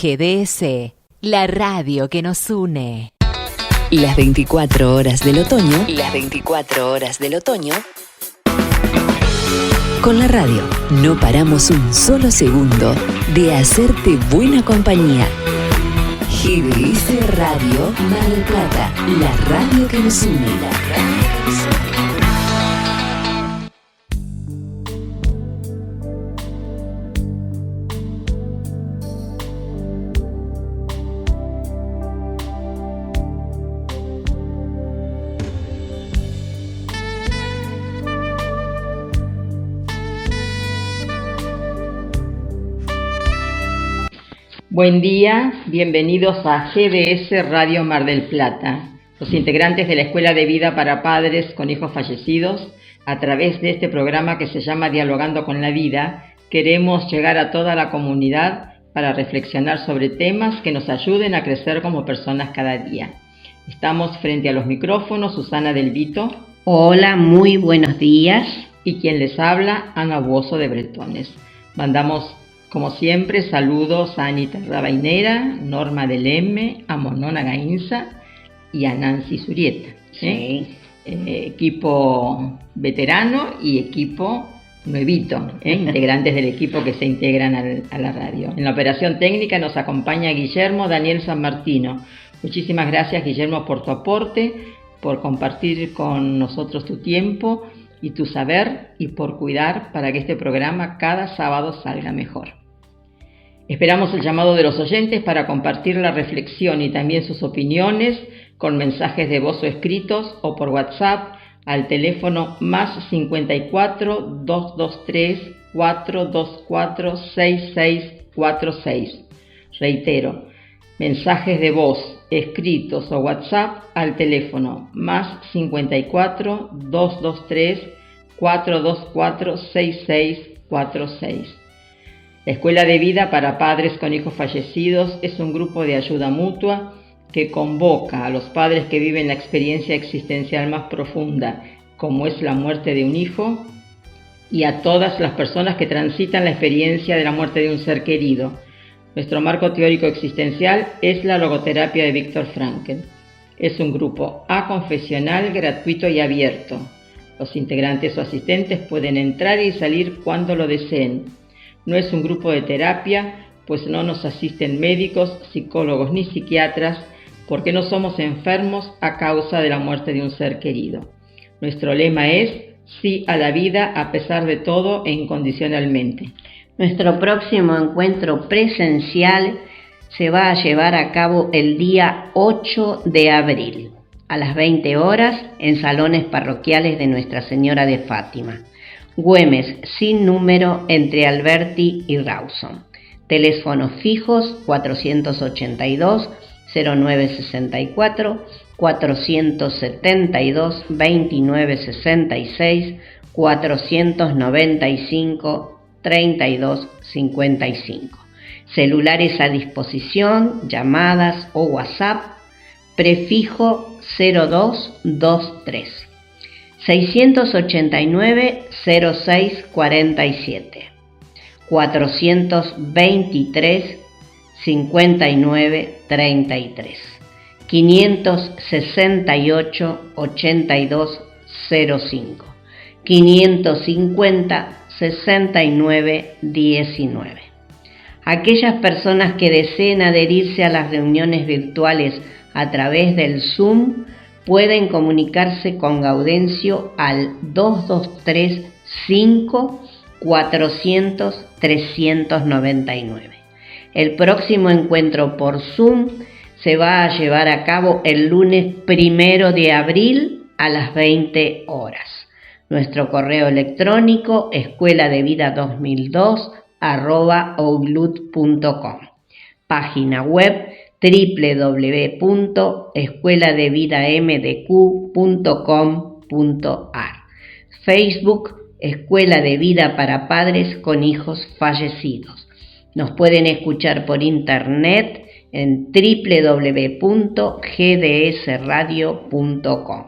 GDS, la radio que nos une. Las 24 horas del otoño. Las 24 horas del otoño. Con la radio no paramos un solo segundo de hacerte buena compañía. GDS Radio Mar del Plata, la radio que nos une. La radio que nos une. Buen día, bienvenidos a GDS Radio Mar del Plata, los integrantes de la Escuela de Vida para Padres con Hijos Fallecidos. A través de este programa que se llama Dialogando con la Vida, queremos llegar a toda la comunidad para reflexionar sobre temas que nos ayuden a crecer como personas cada día. Estamos frente a los micrófonos, Susana Del Vito. Hola, muy buenos días. Y quien les habla, Ana Buoso de Bretones. Mandamos, como siempre, saludos a Anita Rabainera, Norma del M, a Monona Gainza y a Nancy Zurieta. Sí. Equipo veterano y equipo nuevito, integrantes del equipo que se integran a la radio. En la operación técnica nos acompaña Guillermo Daniel San Martino. Muchísimas gracias, Guillermo, por tu aporte, por compartir con nosotros tu tiempo y tu saber y por cuidar para que este programa cada sábado salga mejor. Esperamos el llamado de los oyentes para compartir la reflexión y también sus opiniones con mensajes de voz o escritos o por WhatsApp al teléfono más 54 223 424 6646. Reitero, mensajes de voz, escritos o WhatsApp al teléfono más 54 223 424 6646. La Escuela de Vida para Padres con Hijos Fallecidos es un grupo de ayuda mutua que convoca a los padres que viven la experiencia existencial más profunda, como es la muerte de un hijo, y a todas las personas que transitan la experiencia de la muerte de un ser querido. Nuestro marco teórico existencial es la logoterapia de Viktor Frankl. Es un grupo aconfesional, gratuito y abierto. Los integrantes o asistentes pueden entrar y salir cuando lo deseen. No es un grupo de terapia, pues no nos asisten médicos, psicólogos ni psiquiatras, porque no somos enfermos a causa de la muerte de un ser querido. Nuestro lema es sí a la vida a pesar de todo e incondicionalmente. Nuestro próximo encuentro presencial se va a llevar a cabo el día 8 de abril, a las 20 horas, en salones parroquiales de Nuestra Señora de Fátima. Güemes sin número entre Alberti y Rawson. Teléfonos fijos 482 0964, 472 2966, 495 3255. Celulares a disposición, llamadas o WhatsApp, prefijo 0223. 689 0647, 423 59 33, 568 82 05, 550 69 19. Aquellas personas que deseen adherirse a las reuniones virtuales a través del Zoom pueden comunicarse con Gaudencio al 223 5 400 399. El próximo encuentro por Zoom se va a llevar a cabo el lunes 1 de abril a las 20 horas. Nuestro correo electrónico escueladevida2002@outlook.com. Página web www.escueladevidamdq.com.ar. Facebook Escuela de Vida para Padres con Hijos Fallecidos. Nos pueden escuchar por internet en www.gdsradio.com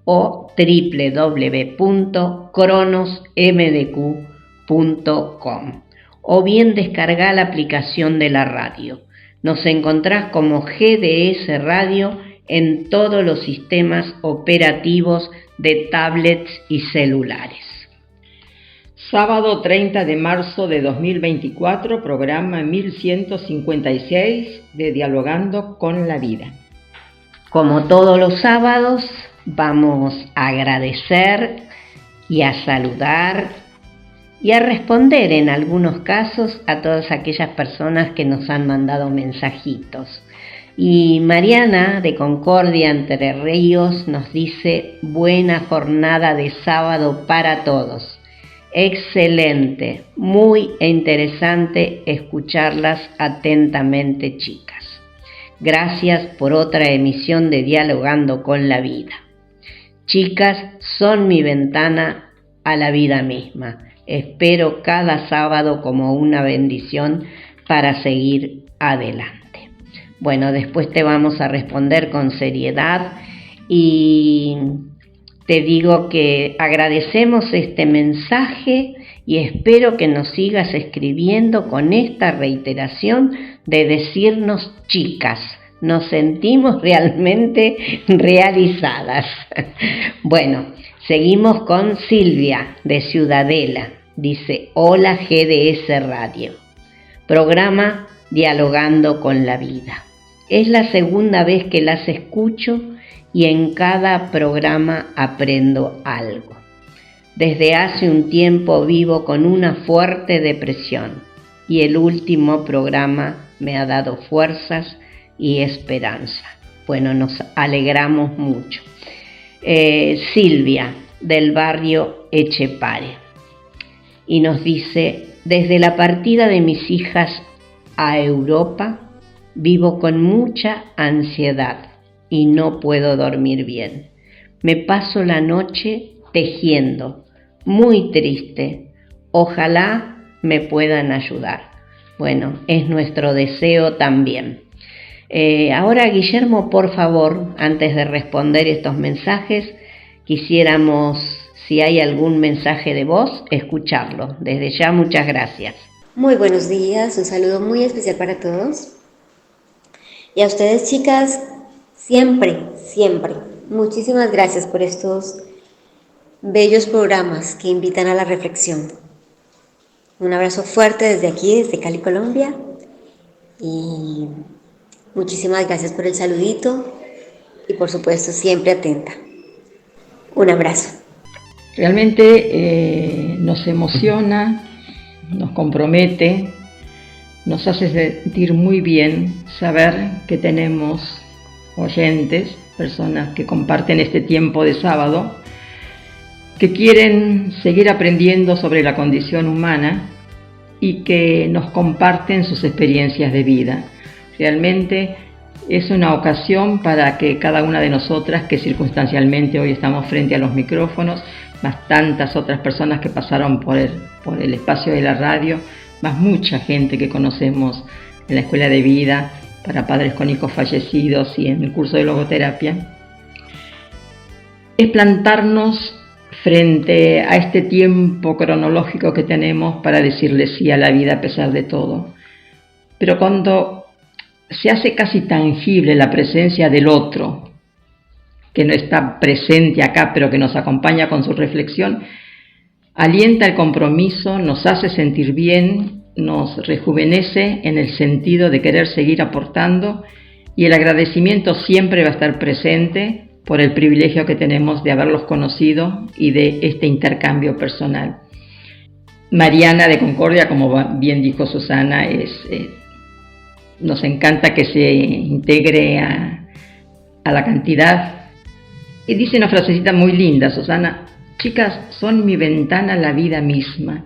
o www.cronosmdq.com, o bien descargar la aplicación de la radio. Nos encontrás como GDS Radio en todos los sistemas operativos de tablets y celulares. Sábado 30 de marzo de 2024, programa 1156 de Dialogando con la Vida. Como todos los sábados, vamos a agradecer y a saludar y a responder en algunos casos a todas aquellas personas que nos han mandado mensajitos. Y Mariana de Concordia, Entre Ríos, nos dice: buena jornada de sábado para todos. Excelente, muy interesante escucharlas atentamente, chicas. Gracias por otra emisión de Dialogando con la Vida. Chicas, son mi ventana a la vida misma. Espero cada sábado como una bendición para seguir adelante. Bueno, después te vamos a responder con seriedad y te digo que agradecemos este mensaje y espero que nos sigas escribiendo con esta reiteración de decirnos: chicas, nos sentimos realmente realizadas. Bueno, seguimos con Silvia de Ciudadela. Dice: hola GDS Radio, programa Dialogando con la Vida. Es la segunda vez que las escucho y en cada programa aprendo algo. Desde hace un tiempo vivo con una fuerte depresión y el último programa me ha dado fuerzas y esperanza. Bueno, nos alegramos mucho. Silvia, del barrio Echepare, y nos dice: desde la partida de mis hijas a Europa, vivo con mucha ansiedad y no puedo dormir bien. Me paso la noche tejiendo, muy triste. Ojalá me puedan ayudar. Bueno, es nuestro deseo también. Ahora, Guillermo, por favor, antes de responder estos mensajes, quisiéramos, si hay algún mensaje de voz, escucharlo. Desde ya, muchas gracias. Muy buenos días, un saludo muy especial para todos. Y a ustedes, chicas, siempre, muchísimas gracias por estos bellos programas que invitan a la reflexión. Un abrazo fuerte desde aquí, desde Cali, Colombia. Y muchísimas gracias por el saludito y por supuesto siempre atenta. Un abrazo. Realmente nos emociona, nos compromete, nos hace sentir muy bien saber que tenemos oyentes, personas que comparten este tiempo de sábado, que quieren seguir aprendiendo sobre la condición humana y que nos comparten sus experiencias de vida. Realmente es una ocasión para que cada una de nosotras, que circunstancialmente hoy estamos frente a los micrófonos, más tantas otras personas que pasaron por el espacio de la radio, más mucha gente que conocemos en la escuela de vida para padres con hijos fallecidos y en el curso de logoterapia, es plantarnos frente a este tiempo cronológico que tenemos para decirle sí a la vida a pesar de todo. Pero cuando se hace casi tangible la presencia del otro, que no está presente acá, pero que nos acompaña con su reflexión, alienta el compromiso, nos hace sentir bien, nos rejuvenece en el sentido de querer seguir aportando, y el agradecimiento siempre va a estar presente por el privilegio que tenemos de haberlos conocido y de este intercambio personal. Mariana de Concordia, como bien dijo Susana, nos encanta que se integre a la cantidad. Y dice una frasecita muy linda, Susana: chicas, son mi ventana a la vida misma.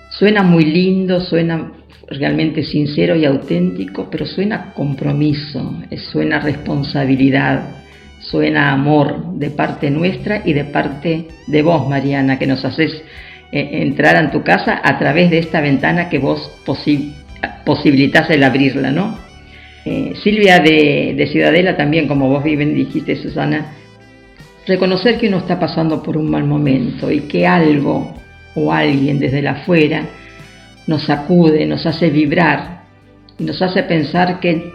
Suena muy lindo, suena realmente sincero y auténtico, pero suena compromiso, suena responsabilidad, suena amor de parte nuestra y de parte de vos, Mariana, que nos haces entrar en tu casa a través de esta ventana que vos posibilitás el abrirla, ¿no? Silvia de Ciudadela también, como vos bien dijiste, Susana, reconocer que uno está pasando por un mal momento y que algo o alguien desde la afuera nos sacude, nos hace vibrar y nos hace pensar que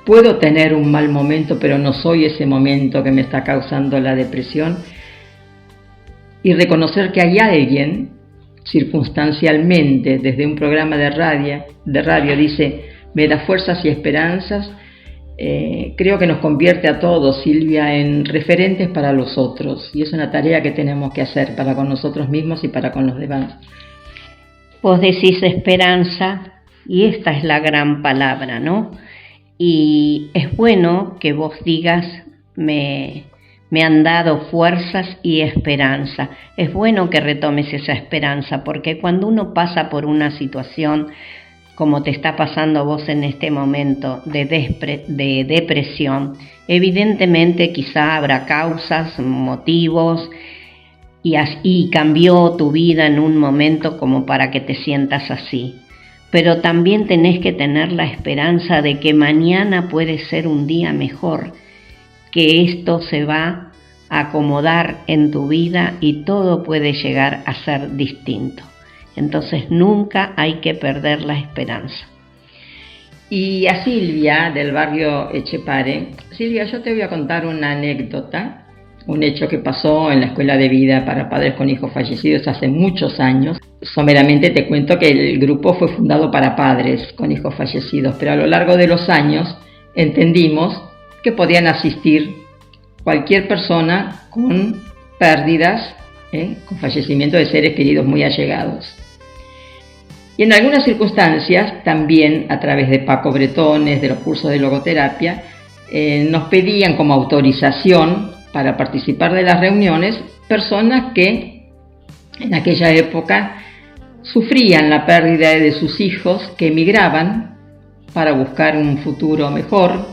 puedo tener un mal momento, pero no soy ese momento que me está causando la depresión, y reconocer que hay alguien, circunstancialmente, desde un programa de radio dice, me da fuerzas y esperanzas. Creo que nos convierte a todos, Silvia, en referentes para los otros, y es una tarea que tenemos que hacer para con nosotros mismos y para con los demás. Vos decís esperanza, y esta es la gran palabra, ¿no? Y es bueno que vos digas, me han dado fuerzas y esperanza. Es bueno que retomes esa esperanza, porque cuando uno pasa por una situación como te está pasando vos en este momento de depresión, evidentemente quizá habrá causas, motivos, y cambió tu vida en un momento como para que te sientas así. Pero también tenés que tener la esperanza de que mañana puede ser un día mejor, que esto se va a acomodar en tu vida y todo puede llegar a ser distinto. Entonces nunca hay que perder la esperanza. Y a Silvia, del barrio Etxepare, Silvia, yo te voy a contar una anécdota, un hecho que pasó en la Escuela de Vida para Padres con Hijos Fallecidos hace muchos años. Someramente te cuento que el grupo fue fundado para padres con hijos fallecidos, pero a lo largo de los años entendimos que podían asistir cualquier persona con pérdidas, con fallecimiento de seres queridos muy allegados. Y en algunas circunstancias, también a través de Paco Bretones, de los cursos de logoterapia, nos pedían como autorización para participar de las reuniones personas que en aquella época sufrían la pérdida de sus hijos, que emigraban para buscar un futuro mejor,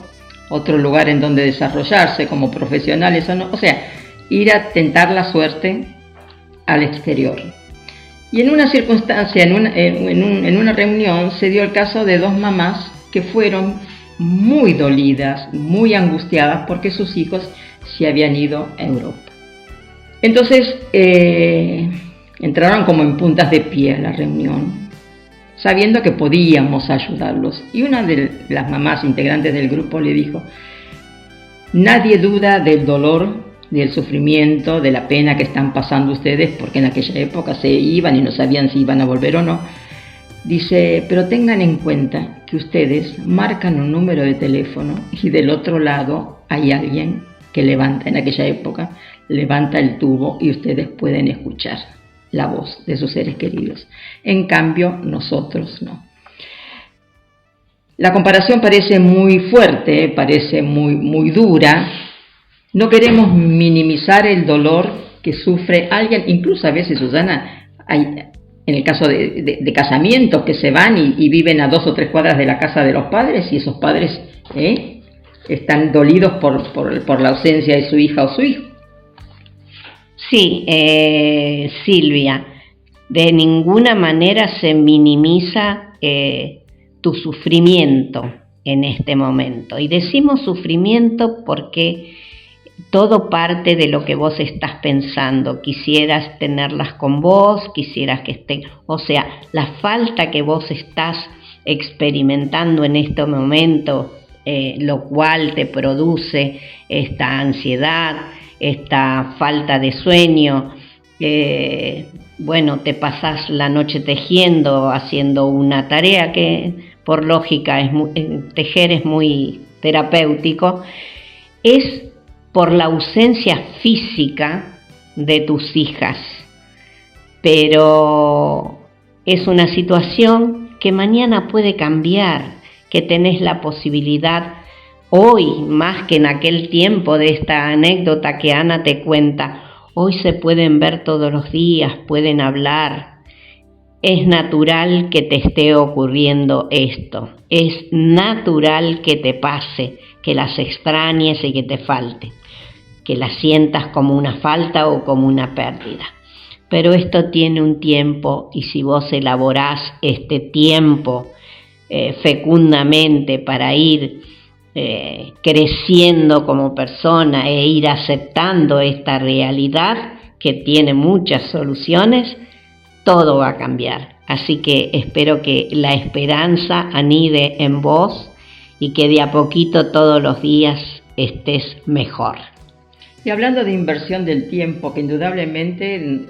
otro lugar en donde desarrollarse como profesionales, o sea, ir a tentar la suerte al exterior. Y en una circunstancia, en una reunión, se dio el caso de dos mamás que fueron muy dolidas, muy angustiadas porque sus hijos se habían ido a Europa. Entonces entraron como en puntas de pie a la reunión, sabiendo que podíamos ayudarlos. Y una de las mamás integrantes del grupo le dijo: nadie duda del dolor, del sufrimiento, de la pena que están pasando ustedes, porque en aquella época se iban y no sabían si iban a volver o no. Dice, pero tengan en cuenta que ustedes marcan un número de teléfono y del otro lado hay alguien que levanta, en aquella época, levanta el tubo y ustedes pueden escuchar la voz de sus seres queridos. En cambio, nosotros no. La comparación parece muy fuerte, parece muy dura. No queremos minimizar el dolor que sufre alguien, incluso a veces, Susana, hay, en el caso de casamientos que se van y viven a 2 o 3 cuadras de la casa de los padres, y esos padres están dolidos por la ausencia de su hija o su hijo. Sí, Silvia, de ninguna manera se minimiza tu sufrimiento en este momento. Y decimos sufrimiento porque todo parte de lo que vos estás pensando. Quisieras tenerlas con vos, quisieras que estén, o sea, la falta que vos estás experimentando en este momento, lo cual te produce esta ansiedad, esta falta de sueño. Bueno, te pasás la noche tejiendo, haciendo una tarea que por lógica tejer es muy terapéutico. Es por la ausencia física de tus hijas, pero es una situación que mañana puede cambiar, que tenés la posibilidad hoy, más que en aquel tiempo de esta anécdota que Ana te cuenta. Hoy se pueden ver todos los días, pueden hablar. Es natural que te esté ocurriendo esto, es natural que te pase, que las extrañes y que te falte, que las sientas como una falta o como una pérdida. Pero esto tiene un tiempo, y si vos elaborás este tiempo fecundamente para ir creciendo como persona e ir aceptando esta realidad que tiene muchas soluciones, todo va a cambiar. Así que espero que la esperanza anide en vos y que de a poquito todos los días estés mejor. Y hablando de inversión del tiempo, que indudablemente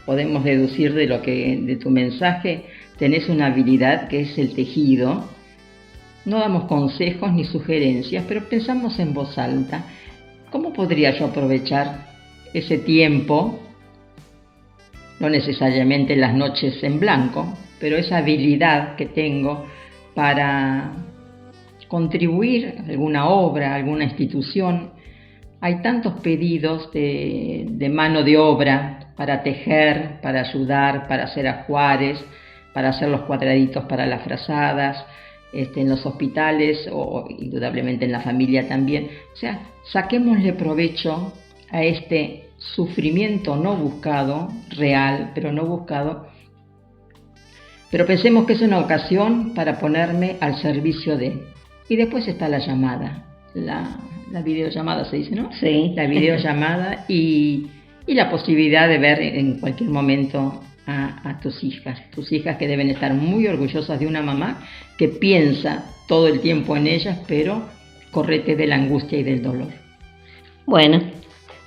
podemos deducir de tu mensaje, tenés una habilidad que es el tejido. No damos consejos ni sugerencias, pero pensamos en voz alta. ¿Cómo podría yo aprovechar ese tiempo? No necesariamente las noches en blanco, pero esa habilidad que tengo para contribuir a alguna obra, a alguna institución. Hay tantos pedidos de mano de obra para tejer, para ayudar, para hacer ajuares, para hacer los cuadraditos para las frazadas, en los hospitales o indudablemente en la familia también. O sea, saquémosle provecho a este sufrimiento no buscado, real, pero no buscado. Pero pensemos que es una ocasión para ponerme al servicio de. Y después está la llamada, la videollamada se dice, ¿no? Sí. La videollamada y la posibilidad de ver en cualquier momento a tus hijas que deben estar muy orgullosas de una mamá que piensa todo el tiempo en ellas, pero correte de la angustia y del dolor. Bueno,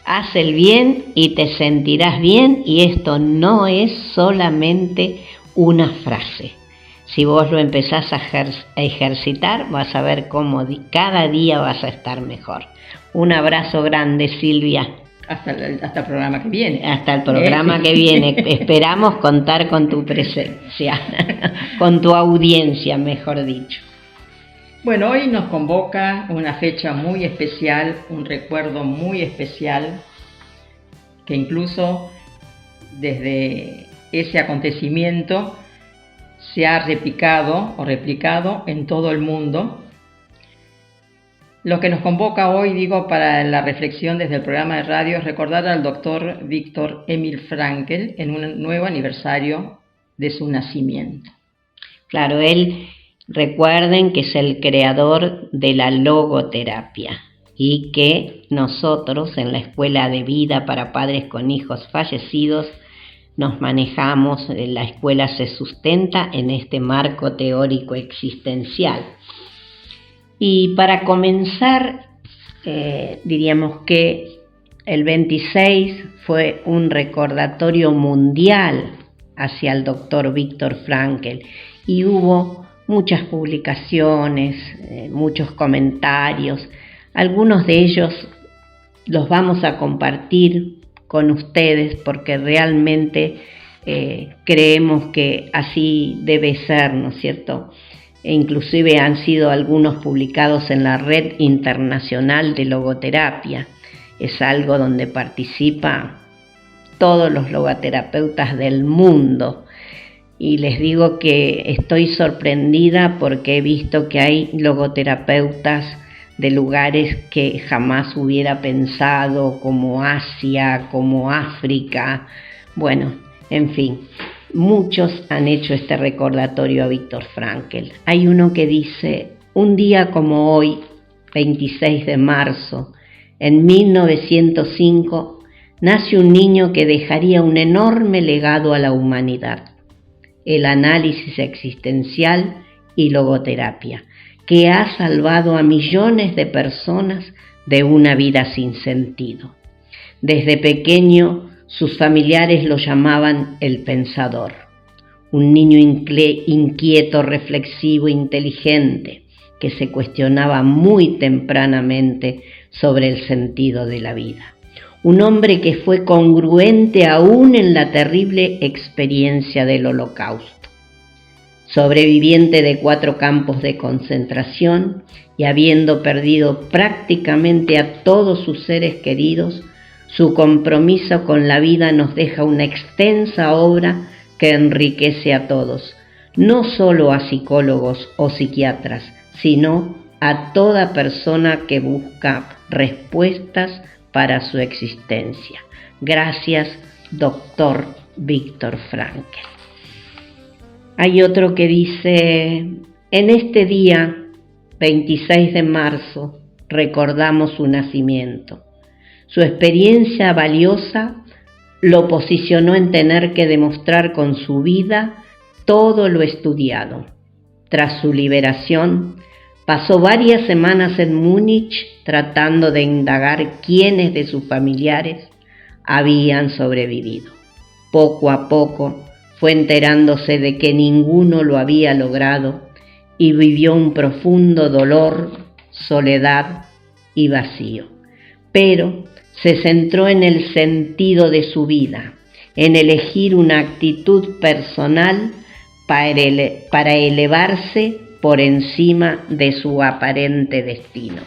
haz el bien y te sentirás bien, y esto no es solamente una frase. Si vos lo empezás a ejercitar, vas a ver cómo cada día vas a estar mejor. Un abrazo grande, Silvia. Hasta el programa que viene. Hasta el programa que viene. Esperamos contar con tu presencia, con tu audiencia, mejor dicho. Bueno, hoy nos convoca una fecha muy especial, un recuerdo muy especial, que incluso desde ese acontecimiento se ha replicado en todo el mundo. Lo que nos convoca hoy, para la reflexión desde el programa de radio, es recordar al doctor Viktor Emil Frankl en un nuevo aniversario de su nacimiento. Claro, él, recuerden que es el creador de la logoterapia y que nosotros en la Escuela de Vida para Padres con Hijos Fallecidos nos manejamos, la escuela se sustenta en este marco teórico existencial. Y para comenzar, diríamos que el 26 fue un recordatorio mundial hacia el doctor Viktor Frankl y hubo muchas publicaciones, muchos comentarios. Algunos de ellos los vamos a compartir con ustedes porque realmente creemos que así debe ser, ¿no es cierto? E inclusive han sido algunos publicados en la Red Internacional de Logoterapia. Es algo donde participan todos los logoterapeutas del mundo. Y les digo que estoy sorprendida porque he visto que hay logoterapeutas de lugares que jamás hubiera pensado, como Asia, como África. Bueno, en fin. Muchos han hecho este recordatorio a Viktor Frankl. Hay uno que dice: un día como hoy, 26 de marzo, en 1905, nace un niño que dejaría un enorme legado a la humanidad, el análisis existencial y logoterapia, que ha salvado a millones de personas de una vida sin sentido. Desde pequeño, sus familiares lo llamaban el pensador, un niño inquieto, reflexivo, inteligente, que se cuestionaba muy tempranamente sobre el sentido de la vida. Un hombre que fue congruente aún en la terrible experiencia del Holocausto. Sobreviviente de 4 campos de concentración y habiendo perdido prácticamente a todos sus seres queridos, su compromiso con la vida nos deja una extensa obra que enriquece a todos, no solo a psicólogos o psiquiatras, sino a toda persona que busca respuestas para su existencia. Gracias, doctor Viktor Frankl. Hay otro que dice: en este día, 26 de marzo, recordamos su nacimiento. Su experiencia valiosa lo posicionó en tener que demostrar con su vida todo lo estudiado. Tras su liberación, pasó varias semanas en Múnich tratando de indagar quiénes de sus familiares habían sobrevivido. Poco a poco fue enterándose de que ninguno lo había logrado y vivió un profundo dolor, soledad y vacío. Pero se centró en el sentido de su vida, en elegir una actitud personal para elevarse por encima de su aparente destino.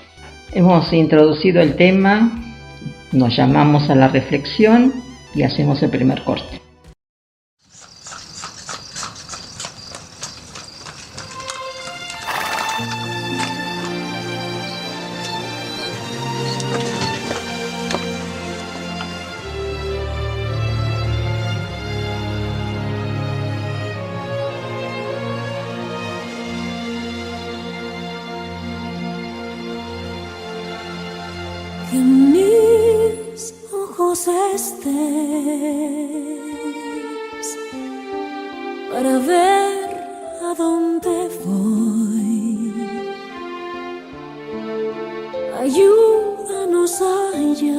Hemos introducido el tema, nos llamamos a la reflexión y hacemos el primer corte. En mis ojos estés para ver a dónde voy. Ayúdanos a hallar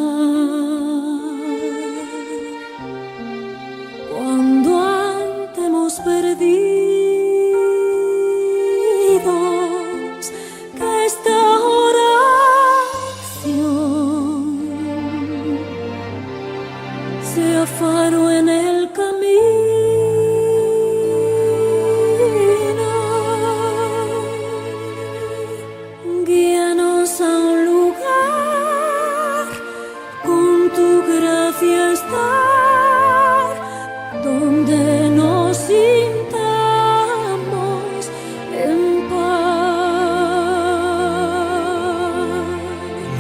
cuando andemos perdidos, que esta sea faro en el camino, guíanos a un lugar, con tu gracia estar, donde nos sintamos en paz.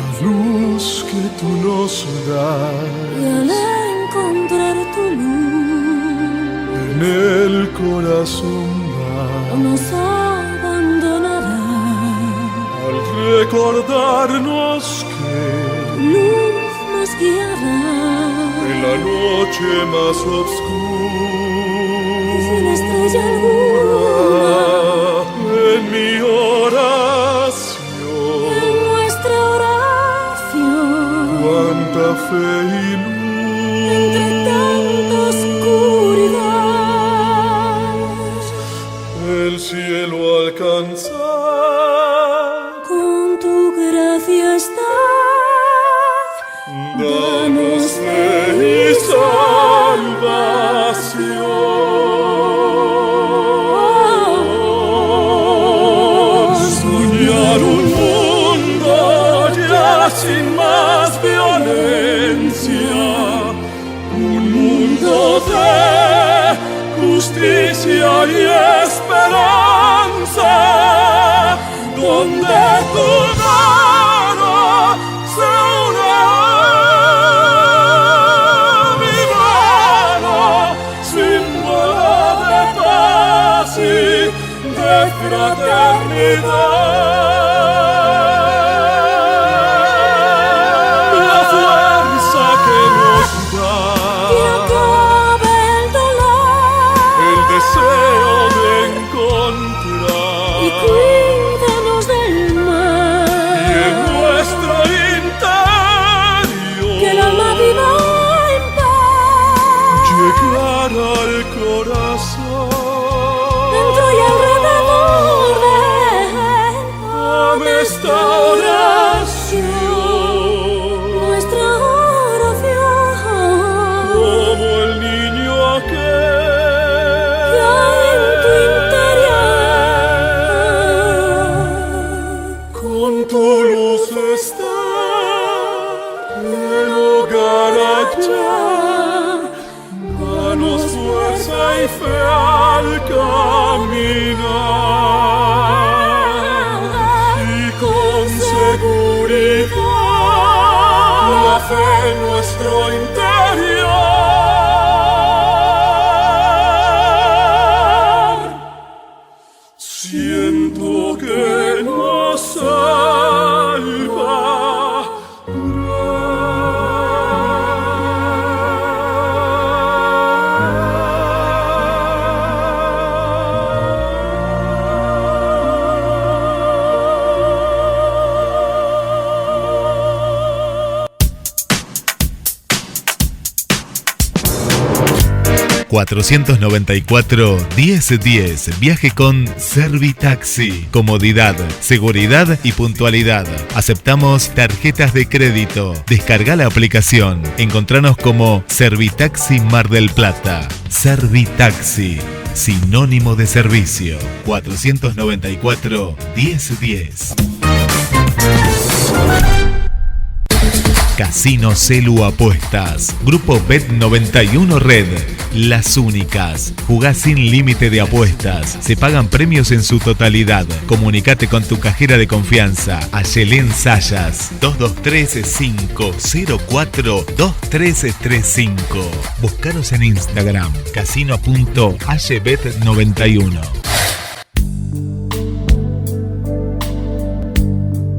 La luz que tú nos das y al encontrar tu luz en el corazón no nos abandonará. al recordarnos que Luz nos guiará en la noche más sin oscura, estrella alguna, en mi oración, en nuestra oración, cuánta fe y entre luz, tanta oscuridad, el cielo alcanzar. con tu gracia estar. Danos fe y salvación. Soñar un mundo ya sin más violencia, un mundo de justicia y esperanza, donde tu mano se una a mi mano, símbolo de paz y de fraternidad. La fuerza que nos da Y acabe el dolor el deseo de encontrar y cuídanos del y en mal, nuestro interior que el alma viva en paz, llegar al corazón, dentro y alrededor de él. con esta oración, Nuestra oración como el niño que hay en tu interior. con tu luz está el hogar allá. Danos fuerza y fe al caminar, y con seguridad la fe en nuestro interior. Siento que nos salvará. 494-1010. Viaje con Servitaxi. Comodidad, seguridad y puntualidad. Aceptamos tarjetas de crédito. Descarga la aplicación. Encontranos como Servitaxi Mar del Plata. Servitaxi, sinónimo de servicio. 494-1010. Casino Celu Apuestas. Grupo Bet91 Red. Las únicas. Jugá sin límite de apuestas. Se pagan premios en su totalidad. Comunicate con tu cajera de confianza. Ayelén Sayas. 223-504-2335. Búscanos en Instagram. casino.aybet91.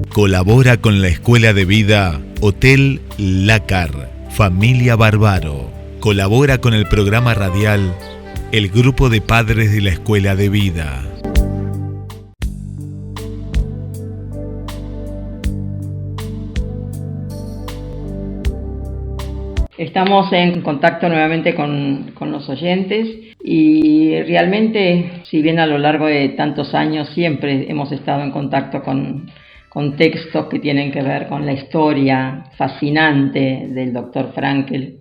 Colabora con la Escuela de Vida Hotel Lácar, Familia Bárbaro. Colabora con el programa radial El Grupo de Padres de la Escuela de Vida. Estamos en contacto nuevamente con los oyentes y realmente, si bien a lo largo de tantos años siempre hemos estado en contacto con textos que tienen que ver con la historia fascinante del Dr. Frankl,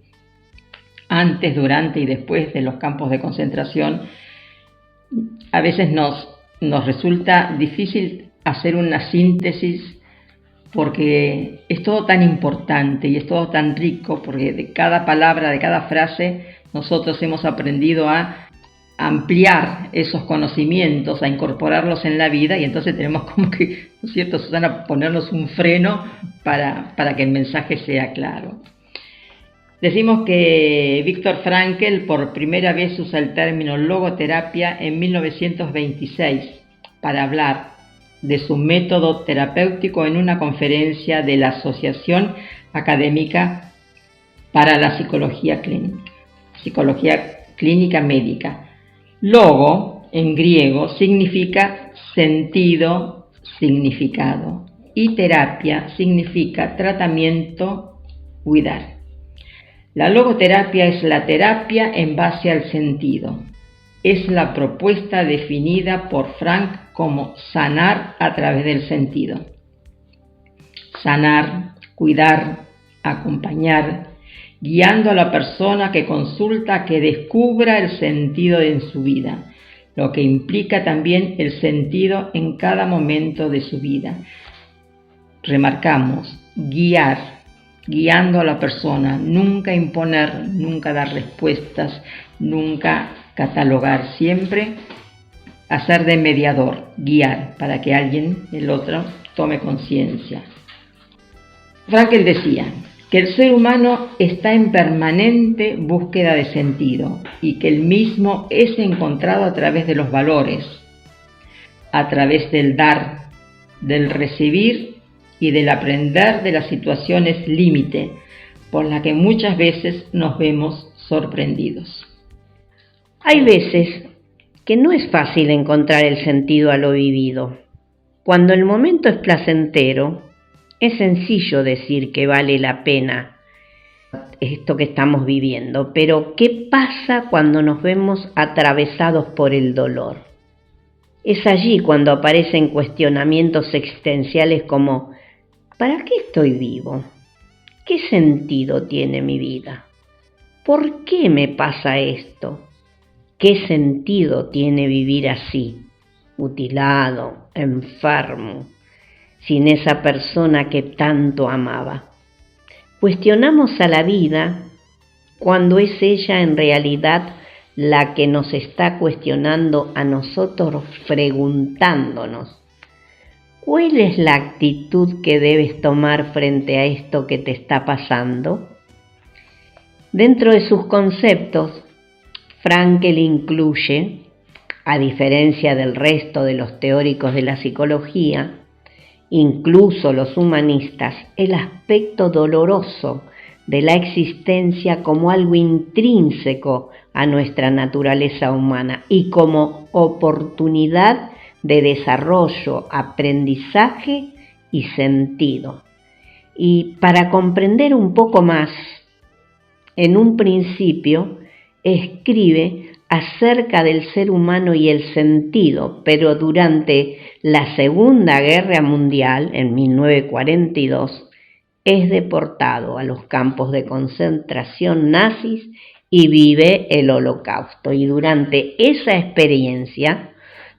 antes, durante y después de los campos de concentración, a veces nos resulta difícil hacer una síntesis porque es todo tan importante y es todo tan rico, porque de cada palabra, de cada frase, nosotros hemos aprendido a ampliar esos conocimientos, a incorporarlos en la vida, y entonces tenemos como que, ¿no es cierto, Susana?, ponernos un freno para que el mensaje sea claro. Decimos que Viktor Frankl por primera vez usa el término logoterapia en 1926 para hablar de su método terapéutico en una conferencia de la Asociación Académica para la Psicología Clínica Médica. Logo, en griego, significa sentido, significado, y terapia significa tratamiento, cuidar. La logoterapia es la terapia en base al sentido. Es la propuesta definida por Frank como sanar a través del sentido. Sanar, cuidar, acompañar, guiando a la persona que consulta a que descubra el sentido en su vida, lo que implica también el sentido en cada momento de su vida. Remarcamos, guiar, guiando a la persona, nunca imponer, nunca dar respuestas, nunca catalogar, siempre hacer de mediador, guiar, para que alguien, el otro, tome conciencia. Frankl decía que el ser humano está en permanente búsqueda de sentido y que el mismo es encontrado a través de los valores, a través del dar, del recibir y del aprender de las situaciones límite, por las que muchas veces nos vemos sorprendidos. Hay veces que no es fácil encontrar el sentido a lo vivido. Cuando el momento es placentero, es sencillo decir que vale la pena esto que estamos viviendo, pero ¿qué pasa cuando nos vemos atravesados por el dolor? Es allí cuando aparecen cuestionamientos existenciales como ¿para qué estoy vivo? ¿Qué sentido tiene mi vida? ¿Por qué me pasa esto? ¿Qué sentido tiene vivir así, mutilado, enfermo, sin esa persona que tanto amaba? Cuestionamos a la vida cuando es ella en realidad la que nos está cuestionando a nosotros, preguntándonos: ¿cuál es la actitud que debes tomar frente a esto que te está pasando? Dentro de sus conceptos, Frankl incluye, a diferencia del resto de los teóricos de la psicología, incluso los humanistas, el aspecto doloroso de la existencia como algo intrínseco a nuestra naturaleza humana y como oportunidad de desarrollo, aprendizaje y sentido. Y para comprender un poco más, en un principio, escribe acerca del ser humano y el sentido, pero durante la Segunda Guerra Mundial, en 1942, es deportado a los campos de concentración nazis y vive el Holocausto. Y durante esa experiencia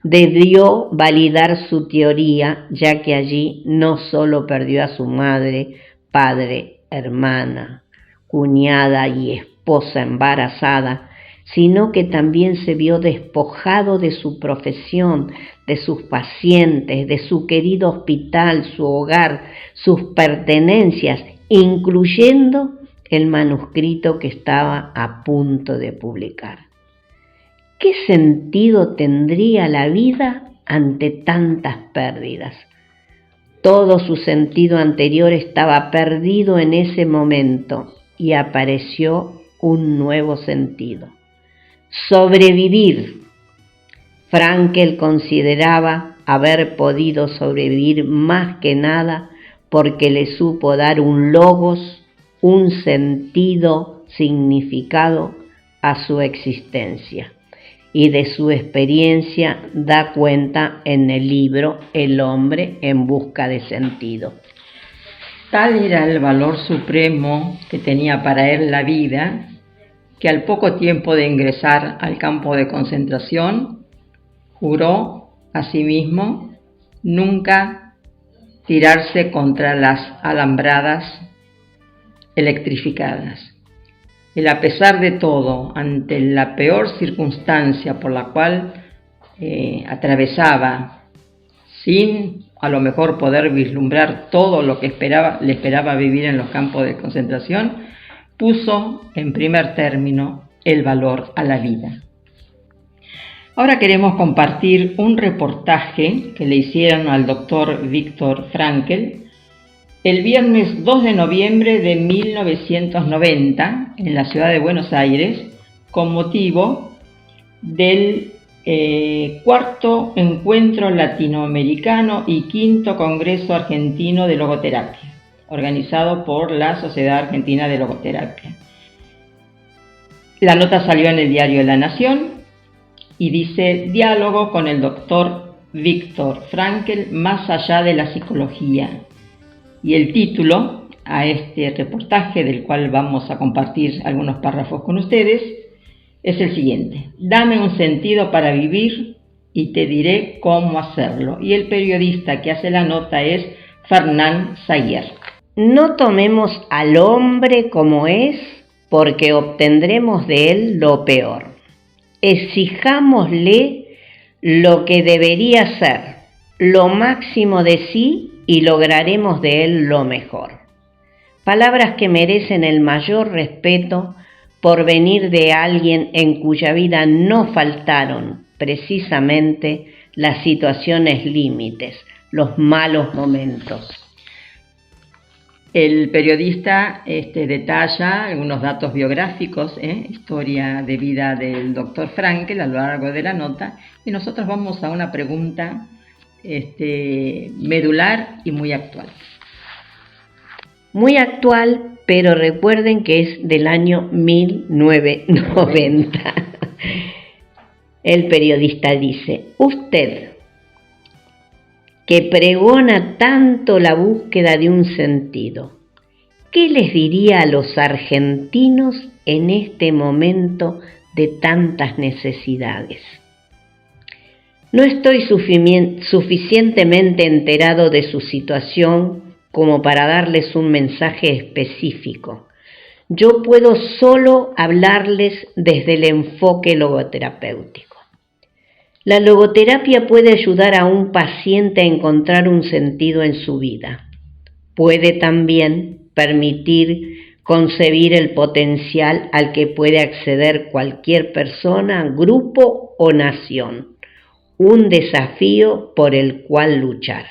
debió validar su teoría, ya que allí no solo perdió a su madre, padre, hermana, cuñada y esposa embarazada, sino que también se vio despojado de su profesión, de sus pacientes, de su querido hospital, su hogar, sus pertenencias, incluyendo el manuscrito que estaba a punto de publicar. ¿Qué sentido tendría la vida ante tantas pérdidas? Todo su sentido anterior estaba perdido en ese momento y apareció un nuevo sentido. Sobrevivir. Frankl consideraba haber podido sobrevivir más que nada porque le supo dar un logos, un sentido, significado a su existencia. Y de su experiencia da cuenta en el libro El hombre en busca de sentido. Tal era el valor supremo que tenía para él la vida, que al poco tiempo de ingresar al campo de concentración, juró a sí mismo nunca tirarse contra las alambradas electrificadas. Él, a pesar de todo, ante la peor circunstancia por la cual atravesaba, sin a lo mejor poder vislumbrar todo lo que le esperaba vivir en los campos de concentración, puso en primer término el valor a la vida. Ahora queremos compartir un reportaje que le hicieron al doctor Viktor Frankl el viernes 2 de noviembre de 1990 en la ciudad de Buenos Aires con motivo del cuarto encuentro latinoamericano y quinto congreso argentino de logoterapia, organizado por la Sociedad Argentina de Logoterapia. La nota salió en el diario La Nación y dice: diálogo con el doctor Viktor Frankl más allá de la psicología. Y el título a este reportaje, del cual vamos a compartir algunos párrafos con ustedes, es el siguiente: dame un sentido para vivir y te diré cómo hacerlo. Y el periodista que hace la nota es Fernán Sayer. No tomemos al hombre como es, porque obtendremos de él lo peor. Exijámosle lo que debería ser, lo máximo de sí, y lograremos de él lo mejor. Palabras que merecen el mayor respeto por venir de alguien en cuya vida no faltaron precisamente las situaciones límites, los malos momentos. El periodista detalla algunos datos biográficos, historia de vida del doctor Frankl a lo largo de la nota, y nosotros vamos a una pregunta medular y muy actual. Muy actual, pero recuerden que es del año 1990. El periodista dice: usted, que pregona tanto la búsqueda de un sentido, ¿qué les diría a los argentinos en este momento de tantas necesidades? No estoy suficientemente enterado de su situación como para darles un mensaje específico. Yo puedo solo hablarles desde el enfoque logoterapéutico. La logoterapia puede ayudar a un paciente a encontrar un sentido en su vida. Puede también permitir concebir el potencial al que puede acceder cualquier persona, grupo o nación. Un desafío por el cual luchar.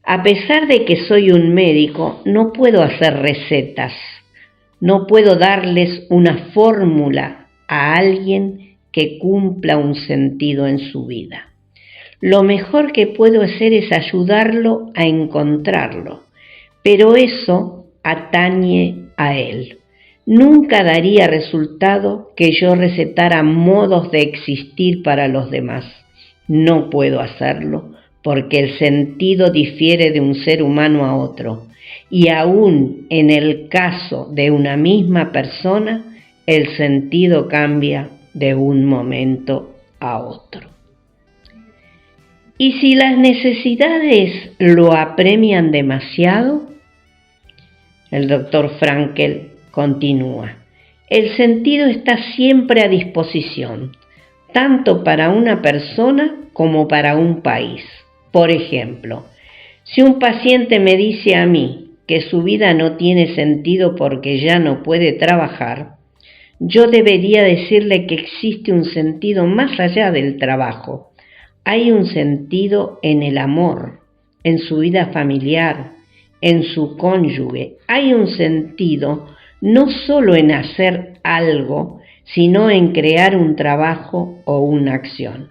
A pesar de que soy un médico, no puedo hacer recetas, no puedo darles una fórmula a alguien que cumpla un sentido en su vida. Lo mejor que puedo hacer es ayudarlo a encontrarlo, pero eso atañe a él. nunca daría resultado que yo recetara modos de existir para los demás. No puedo hacerlo porque el sentido difiere de un ser humano a otro, y aún en el caso de una misma persona, el sentido cambia de un momento a otro. Y si las necesidades lo apremian demasiado, el doctor Frankl continúa, el sentido está siempre a disposición, tanto para una persona como para un país. Por ejemplo, si un paciente me dice a mí que su vida no tiene sentido porque ya no puede trabajar, yo debería decirle que existe un sentido más allá del trabajo. Hay un sentido en el amor, en su vida familiar, en su cónyuge. Hay un sentido no solo en hacer algo, sino en crear un trabajo o una acción.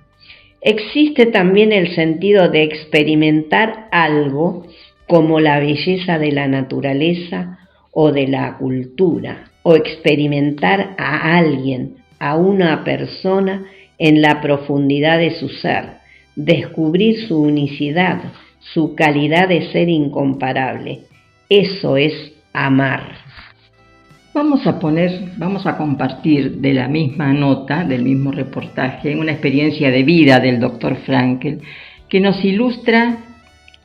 Existe también el sentido de experimentar algo como la belleza de la naturaleza o de la cultura, o experimentar a alguien, a una persona en la profundidad de su ser, descubrir su unicidad, su calidad de ser incomparable. Eso es amar. Vamos a compartir de la misma nota, del mismo reportaje, una experiencia de vida del Dr. Frankl que nos ilustra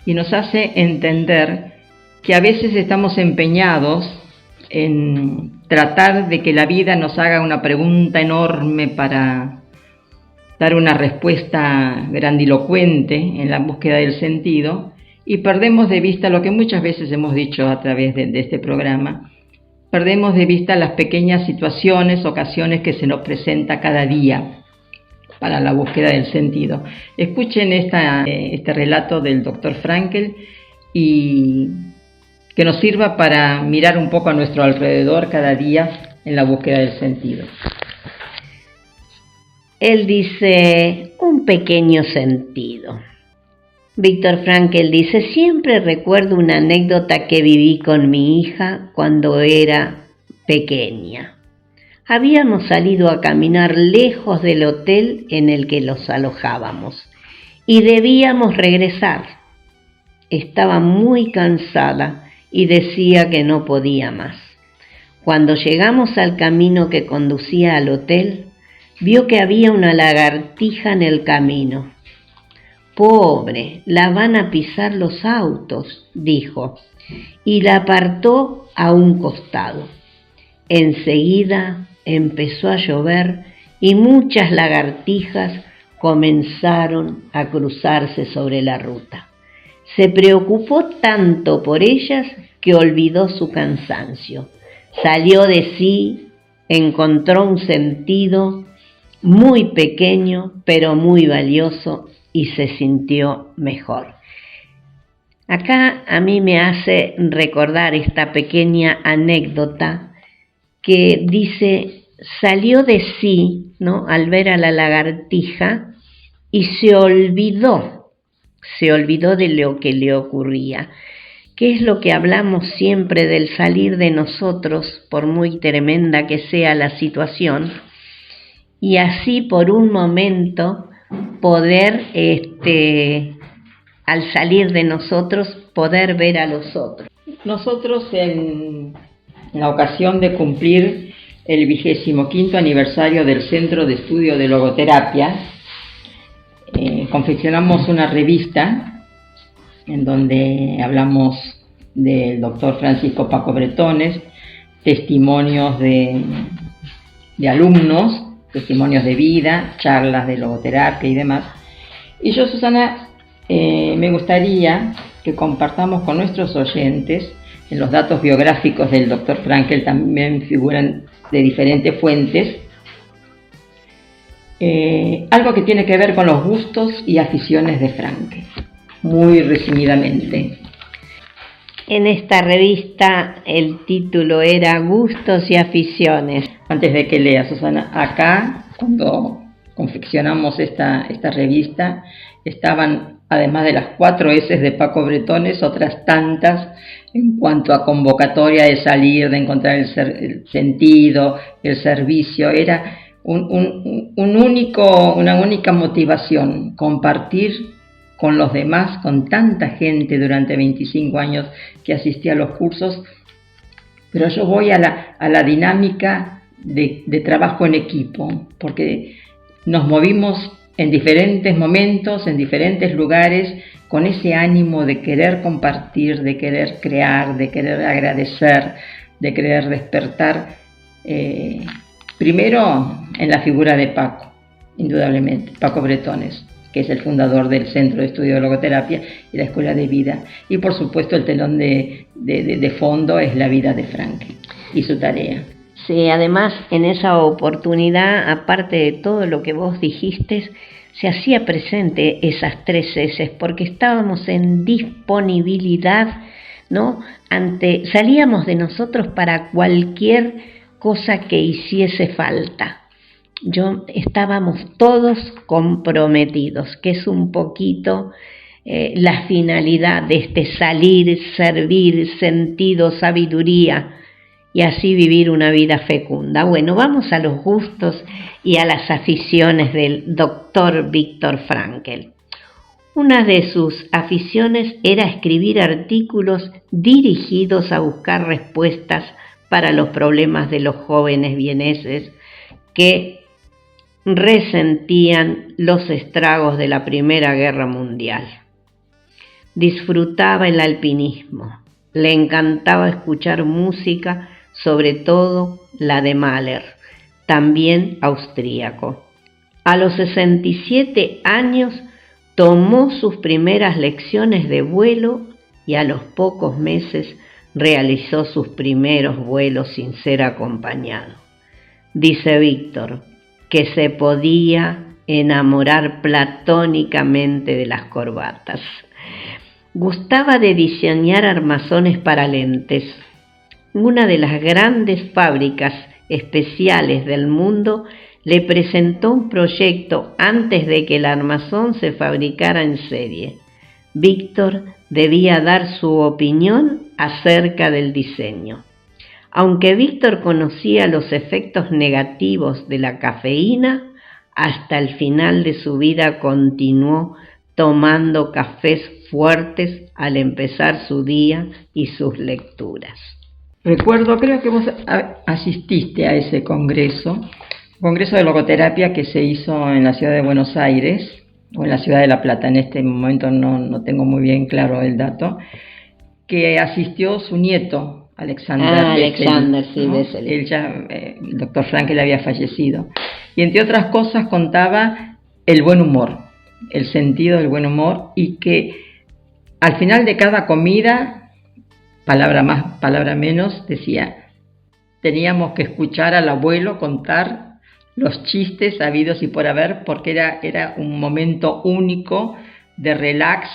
y nos hace entender que a veces estamos empeñados en tratar de que la vida nos haga una pregunta enorme para dar una respuesta grandilocuente en la búsqueda del sentido, y perdemos de vista lo que muchas veces hemos dicho a través de este programa. Perdemos de vista las pequeñas situaciones, ocasiones que se nos presenta cada día para la búsqueda del sentido. Escuchen este relato del Dr. Frankl y que nos sirva para mirar un poco a nuestro alrededor cada día en la búsqueda del sentido. Él dice, un pequeño sentido. Viktor Frankl dice, siempre recuerdo una anécdota que viví con mi hija cuando era pequeña. Habíamos salido a caminar lejos del hotel en el que los alojábamos y debíamos regresar. Estaba muy cansada y decía que no podía más. Cuando llegamos al camino que conducía al hotel, vio que había una lagartija en el camino. Pobre, la van a pisar los autos, dijo, y la apartó a un costado. Enseguida empezó a llover y muchas lagartijas comenzaron a cruzarse sobre la ruta. Se preocupó tanto por ellas que olvidó su cansancio. Salió de sí, encontró un sentido muy pequeño pero muy valioso y se sintió mejor. Acá a mí me hace recordar esta pequeña anécdota que dice, salió de sí, ¿no?, al ver a la lagartija y se olvidó de lo que le ocurría. ¿Qué es lo que hablamos siempre del salir de nosotros, por muy tremenda que sea la situación? Y así por un momento poder, al salir de nosotros, poder ver a los otros. Nosotros en la ocasión de cumplir el 25º aniversario del Centro de Estudio de Logoterapia, confeccionamos una revista en donde hablamos del doctor Francisco Paco Bretones, testimonios de alumnos, testimonios de vida, charlas de logoterapia y demás. Y yo, Susana, me gustaría que compartamos con nuestros oyentes, en los datos biográficos del Dr. Frankl también figuran de diferentes fuentes, algo que tiene que ver con los gustos y aficiones de Frankl, muy resumidamente. En esta revista el título era Gustos y aficiones. Antes de que lea, Susana, acá cuando confeccionamos esta revista estaban además de las 4 S de Paco Bretones, otras tantas en cuanto a convocatoria de salir, de encontrar el sentido, el servicio. Era una única motivación, compartir con los demás, con tanta gente durante 25 años que asistía a los cursos. Pero yo voy a la dinámica de trabajo en equipo, porque nos movimos en diferentes momentos, en diferentes lugares, con ese ánimo de querer compartir, de querer crear, de querer agradecer, de querer despertar. Primero en la figura de Paco, indudablemente, Paco Bretones, que es el fundador del Centro de Estudio de Logoterapia y la Escuela de Vida. Y por supuesto el telón de fondo es la vida de Frankel y su tarea. Sí, además en esa oportunidad, aparte de todo lo que vos dijiste, se hacía presente esas 3 S, porque estábamos en disponibilidad, ¿no? Salíamos de nosotros para cualquier cosa que hiciese falta. Estábamos todos comprometidos, que es un poquito la finalidad de este salir, servir, sentido, sabiduría, y así vivir una vida fecunda. Bueno, vamos a los gustos y a las aficiones del doctor Viktor Frankl. Una de sus aficiones era escribir artículos dirigidos a buscar respuestas para los problemas de los jóvenes vieneses que resentían los estragos de la Primera Guerra Mundial. Disfrutaba el alpinismo, le encantaba escuchar música, sobre todo la de Mahler, también austríaco. A los 67 años tomó sus primeras lecciones de vuelo y a los pocos meses realizó sus primeros vuelos sin ser acompañado. Dice Víctor que se podía enamorar platónicamente de las corbatas. Gustaba de diseñar armazones para lentes. Una de las grandes fábricas especiales del mundo le presentó un proyecto antes de que el armazón se fabricara en serie. Víctor debía dar su opinión acerca del diseño. Aunque Víctor conocía los efectos negativos de la cafeína, hasta el final de su vida continuó tomando cafés fuertes al empezar su día y sus lecturas. Recuerdo, creo que vos asististe a ese congreso de logoterapia que se hizo en la ciudad de Buenos Aires, o en la ciudad de La Plata, en este momento no tengo muy bien claro el dato, que asistió su nieto, Alexander Vesely, sí, ¿no? Vesely. Él ya, el doctor Frankl había fallecido. Y entre otras cosas contaba el buen humor, el sentido del buen humor, y que al final de cada comida, palabra más, palabra menos, decía, teníamos que escuchar al abuelo contar los chistes habidos y por haber, porque era un momento único de relax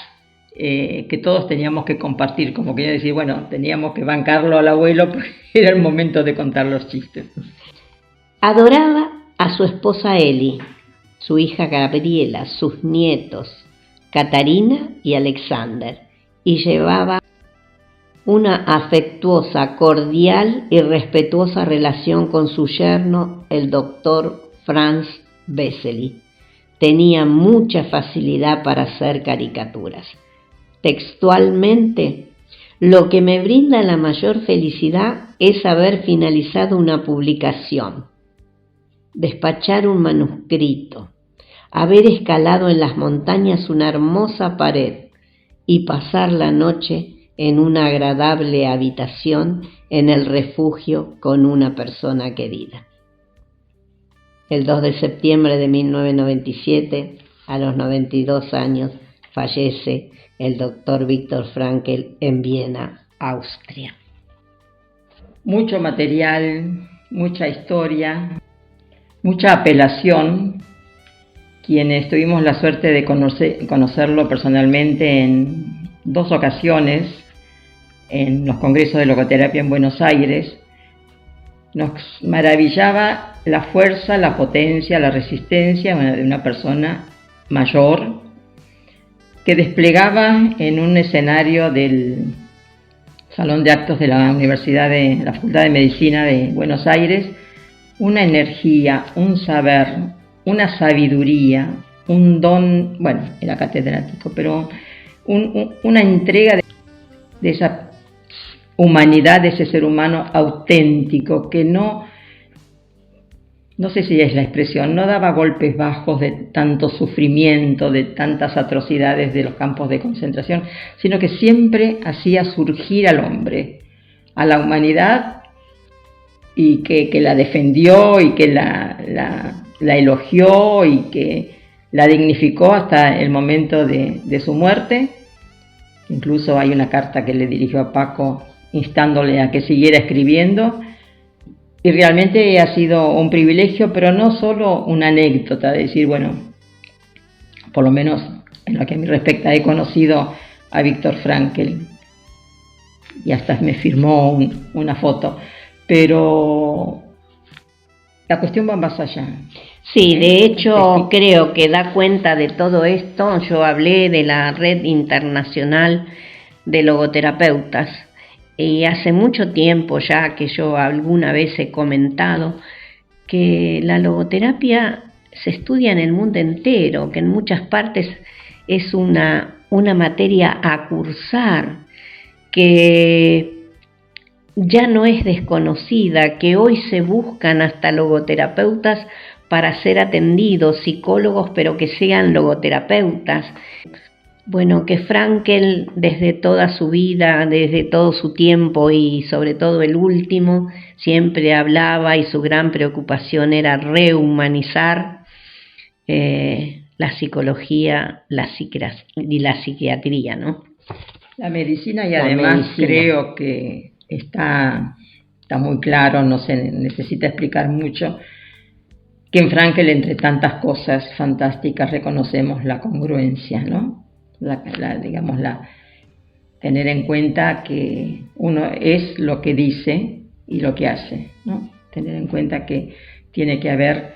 que todos teníamos que compartir, como quería decir, bueno, teníamos que bancarlo al abuelo porque era el momento de contar los chistes. Adoraba a su esposa Eli, su hija Gabriela, sus nietos, Catarina y Alexander, y llevaba una afectuosa, cordial y respetuosa relación con su yerno, el doctor Franz Vesely. Tenía mucha facilidad para hacer caricaturas. Textualmente, lo que me brinda la mayor felicidad es haber finalizado una publicación, despachar un manuscrito, haber escalado en las montañas una hermosa pared y pasar la noche en una agradable habitación en el refugio con una persona querida. El 2 de septiembre de 1997, a los 92 años, fallece el doctor Viktor Frankl en Viena, Austria. Mucho material, mucha historia, mucha apelación. Quienes tuvimos la suerte de conocerlo personalmente en 2 ocasiones, en los congresos de logoterapia en Buenos Aires, nos maravillaba la fuerza, la potencia, la resistencia de una persona mayor, que desplegaba en un escenario del Salón de Actos de la Universidad de la Facultad de Medicina de Buenos Aires una energía, un saber, una sabiduría, un don, bueno, era catedrático, pero una entrega de esa humanidad, de ese ser humano auténtico que no sé si es la expresión, no daba golpes bajos de tanto sufrimiento, de tantas atrocidades de los campos de concentración, sino que siempre hacía surgir al hombre, a la humanidad, y que la defendió y que la elogió y que la dignificó hasta el momento de su muerte. Incluso hay una carta que le dirigió a Paco instándole a que siguiera escribiendo. Y realmente ha sido un privilegio, pero no solo una anécdota, de decir, bueno, por lo menos en lo que a mí respecta, he conocido a Viktor Frankl y hasta me firmó una foto, pero la cuestión va más allá. Sí, de hecho creo que da cuenta de todo esto. Yo hablé de la Red Internacional de Logoterapeutas. Y hace mucho tiempo ya que yo alguna vez he comentado que la logoterapia se estudia en el mundo entero, que en muchas partes es una materia a cursar, que ya no es desconocida, que hoy se buscan hasta logoterapeutas para ser atendidos, psicólogos, pero que sean logoterapeutas. Bueno, que Frankl desde toda su vida, desde todo su tiempo y sobre todo el último, siempre hablaba y su gran preocupación era rehumanizar la psicología y la psiquiatría, ¿no? La medicina, y además creo que está muy claro, no se necesita explicar mucho, que en Frankl, entre tantas cosas fantásticas, reconocemos la congruencia, ¿no? Tener en cuenta que uno es lo que dice y lo que hace, ¿no? Tener en cuenta que tiene que haber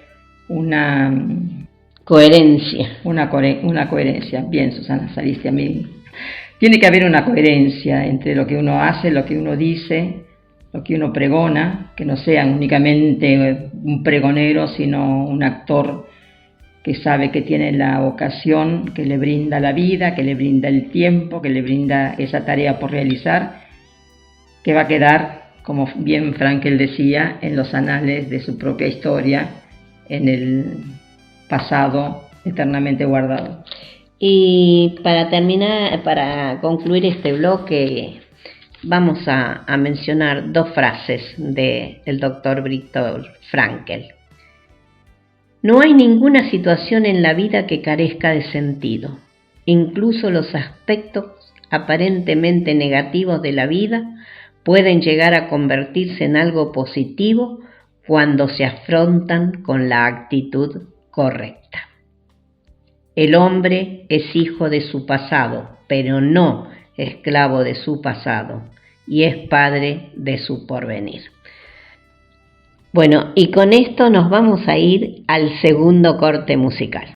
una coherencia. Una coherencia. Bien, Susana, saliste a mí. Tiene que haber una coherencia entre lo que uno hace, lo que uno dice, lo que uno pregona, que no sea únicamente un pregonero, sino un actor que sabe que tiene la ocasión, que le brinda la vida, que le brinda el tiempo, que le brinda esa tarea por realizar, que va a quedar, como bien Frankl decía, en los anales de su propia historia, en el pasado eternamente guardado. Y para terminar, para concluir este bloque, vamos a mencionar dos frases del doctor Viktor Frankl. No hay ninguna situación en la vida que carezca de sentido. Incluso los aspectos aparentemente negativos de la vida pueden llegar a convertirse en algo positivo cuando se afrontan con la actitud correcta. El hombre es hijo de su pasado, pero no esclavo de su pasado, y es padre de su porvenir. Bueno, y con esto nos vamos a ir al segundo corte musical.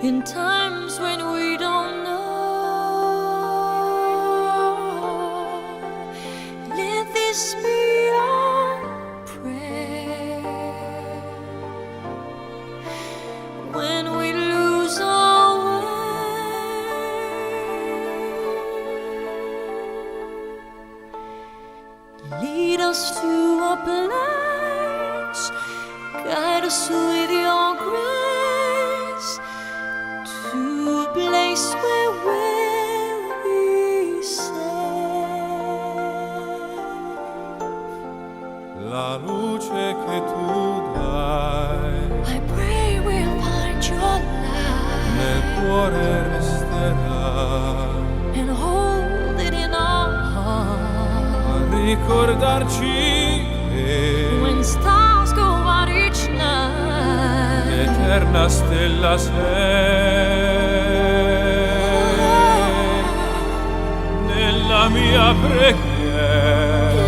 In times when we don't know, let this be our prayer. When we lose our way, lead us to a place, guide us with your grace. To a place where we'll be safe. luce che tu dai. I pray we'll find your light. Nel cuore resterà. And hold it in our heart. A ricordarci che when stars go out each night. L'eterna stella sei. Nella mia preghiera.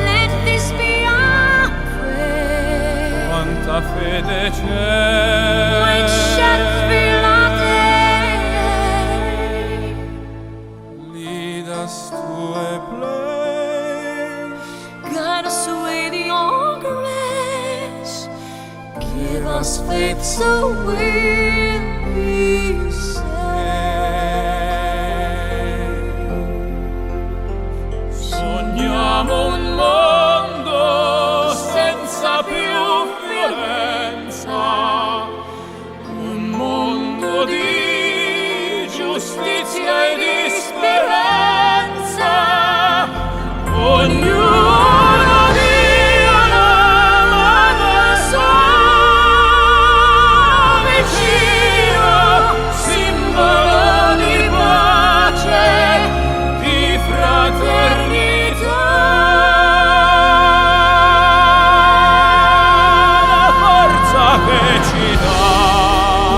Let this be our prayer. Quanta fede c'è. When shadows fill our day. Lead us to a place. Guide us with your grace. Give us faith so we'll be saved. Sogniamo un mondo senza più violenza, un mondo di giustizia e di speranza. Ognuno dia una mano sua vicino, simbolo di pace, di fraternità. Che ci dà.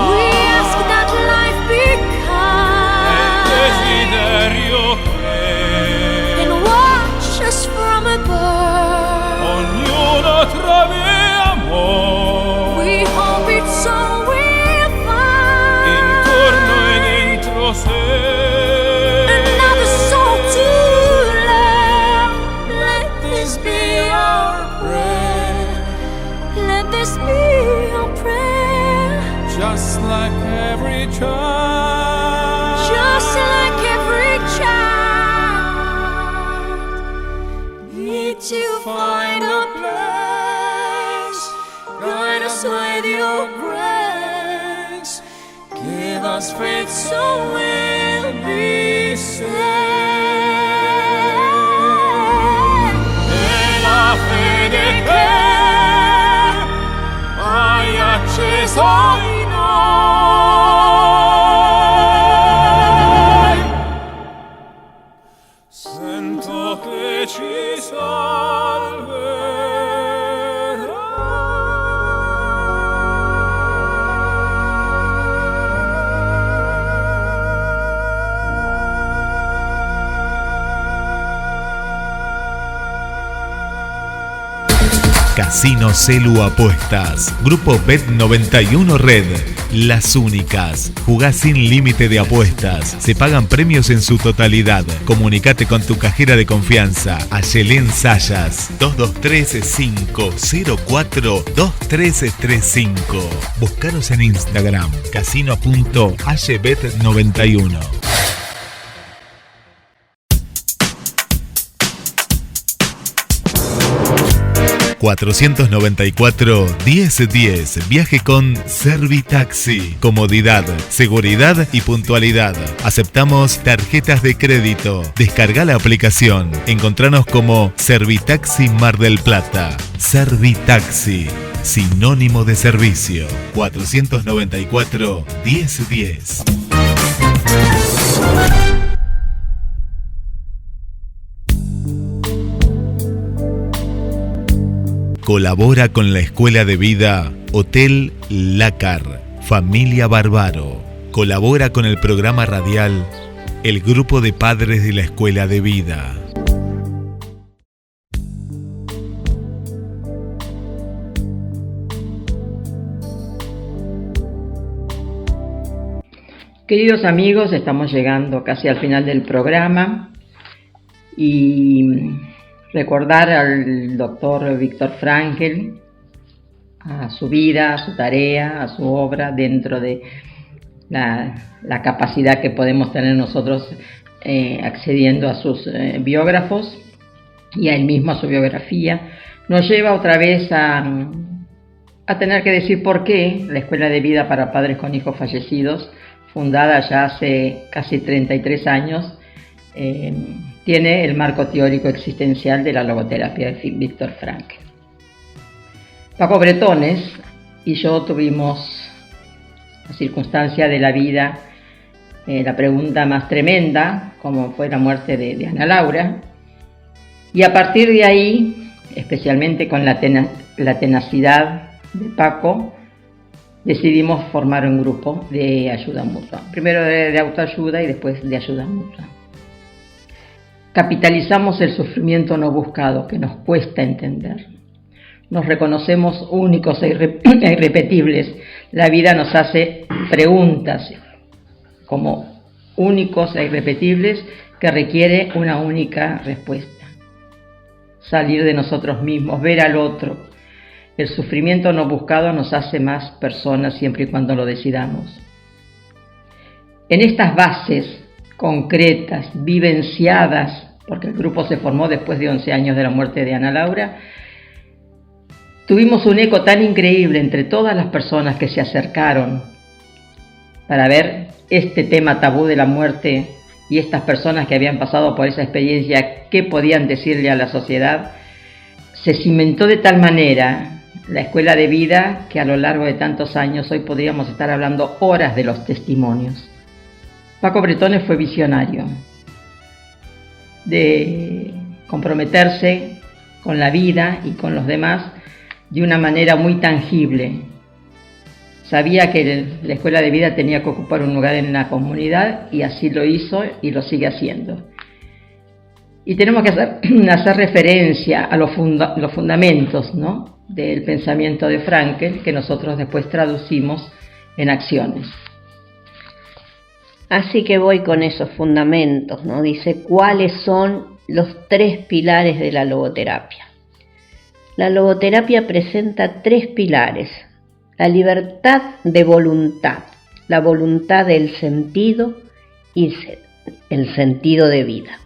We ask that life be kind. Desiderio che And watch us from above. ognuno trovi amore We hope it's all we'll find. intorno e dentro sé. Another soul to love. Let this be our prayer. Let this be our prayer. Just like every child. Just like every child. Need to find a place. Guide us with your grace. Give us faith so we'll be saved. E la fede che hai acceso in noi, sento che ci Casino Celu Apuestas, Grupo Bet91 Red, las únicas. Jugá sin límite de apuestas, se pagan premios en su totalidad. Comunicate con tu cajera de confianza, Ayelén Sayas, 223-504-2335. Búscanos en Instagram, casino.aybet91. 494-1010. Viaje con Servitaxi. Comodidad, seguridad y puntualidad. Aceptamos tarjetas de crédito. Descarga la aplicación. Encontranos como Servitaxi Mar del Plata. Servitaxi, sinónimo de servicio. 494-1010. Colabora con la Escuela de Vida Hotel Lácar, Familia Bárbaro. Colabora con el programa radial El Grupo de Padres de la Escuela de Vida. Queridos amigos, estamos llegando casi al final del programa y recordar al doctor Viktor Frankl, a su vida, a su tarea, a su obra, dentro de la capacidad que podemos tener nosotros accediendo a sus biógrafos y a él mismo, a su biografía, nos lleva otra vez a tener que decir por qué la Escuela de Vida para Padres con Hijos Fallecidos, fundada ya hace casi 33 años, tiene el marco teórico existencial de la logoterapia de Viktor Frankl. Paco Bretones y yo tuvimos la circunstancia de la vida, la pregunta más tremenda, como fue la muerte de Ana Laura, y a partir de ahí, especialmente con la tenacidad de Paco, decidimos formar un grupo de ayuda mutua, primero de autoayuda y después de ayuda mutua. Capitalizamos el sufrimiento no buscado que nos cuesta entender. Nos reconocemos únicos e irrepetibles. La vida nos hace preguntas como únicos e irrepetibles que requiere una única respuesta. Salir de nosotros mismos, ver al otro. El sufrimiento no buscado nos hace más personas siempre y cuando lo decidamos. En estas bases concretas, vivenciadas, porque el grupo se formó después de 11 años de la muerte de Ana Laura, tuvimos un eco tan increíble entre todas las personas que se acercaron para ver este tema tabú de la muerte y estas personas que habían pasado por esa experiencia, qué podían decirle a la sociedad. Se cimentó de tal manera la escuela de vida que a lo largo de tantos años hoy podríamos estar hablando horas de los testimonios. Paco Bretones fue visionario de comprometerse con la vida y con los demás de una manera muy tangible. Sabía que la escuela de vida tenía que ocupar un lugar en la comunidad y así lo hizo y lo sigue haciendo. Y tenemos que hacer referencia a los fundamentos, ¿no?, del pensamiento de Frankl, que nosotros después traducimos en acciones. Así que voy con esos fundamentos, ¿no? Dice, ¿cuáles son los 3 pilares de la logoterapia? La logoterapia presenta 3 pilares: la libertad de voluntad, la voluntad del sentido y el sentido de vida.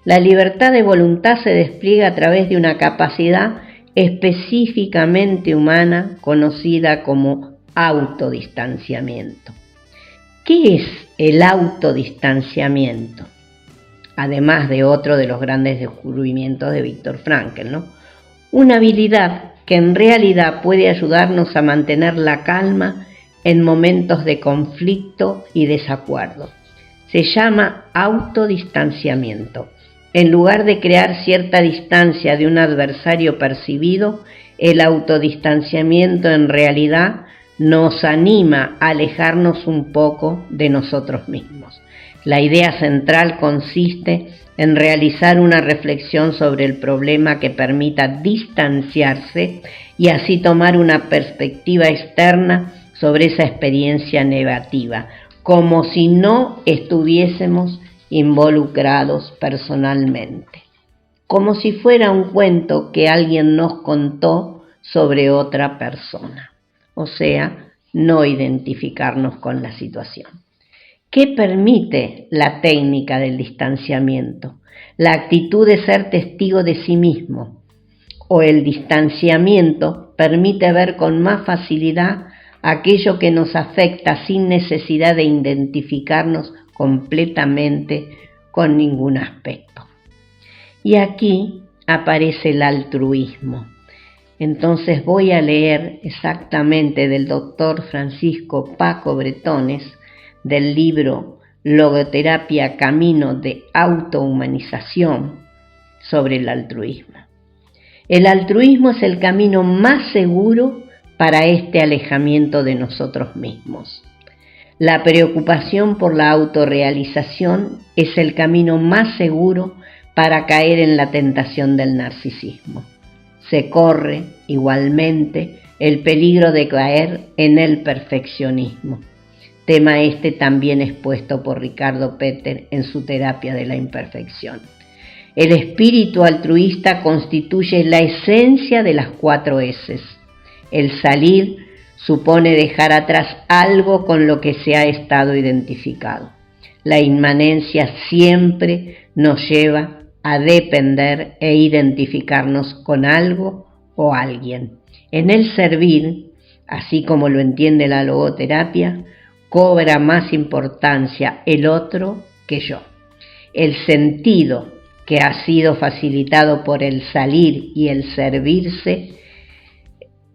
La libertad de voluntad se despliega a través de una capacidad específicamente humana conocida como autodistanciamiento. ¿Qué es el autodistanciamiento? Además de otro de los grandes descubrimientos de Viktor Frankl, ¿no? Una habilidad que en realidad puede ayudarnos a mantener la calma en momentos de conflicto y desacuerdo. Se llama autodistanciamiento. En lugar de crear cierta distancia de un adversario percibido, el autodistanciamiento en realidad nos anima a alejarnos un poco de nosotros mismos. La idea central consiste en realizar una reflexión sobre el problema que permita distanciarse y así tomar una perspectiva externa sobre esa experiencia negativa, como si no estuviésemos involucrados personalmente, como si fuera un cuento que alguien nos contó sobre otra persona, o sea, no identificarnos con la situación. ¿Qué permite la técnica del distanciamiento? La actitud de ser testigo de sí mismo, o el distanciamiento permite ver con más facilidad aquello que nos afecta sin necesidad de identificarnos completamente con ningún aspecto. Y aquí aparece el altruismo. Entonces voy a leer exactamente del doctor Francisco Paco Bretones, del libro Logoterapia, Camino de Autohumanización, sobre el altruismo. El altruismo es el camino más seguro para este alejamiento de nosotros mismos. La preocupación por la autorrealización es el camino más seguro para caer en la tentación del narcisismo. Se corre, igualmente, el peligro de caer en el perfeccionismo, tema este también expuesto por Ricardo Peter en su terapia de la imperfección. El espíritu altruista constituye la esencia de las 4 S's. El salir supone dejar atrás algo con lo que se ha estado identificado. La inmanencia siempre nos lleva a depender e identificarnos con algo o alguien. En el servir, así como lo entiende la logoterapia, cobra más importancia el otro que yo. El sentido que ha sido facilitado por el salir y el servirse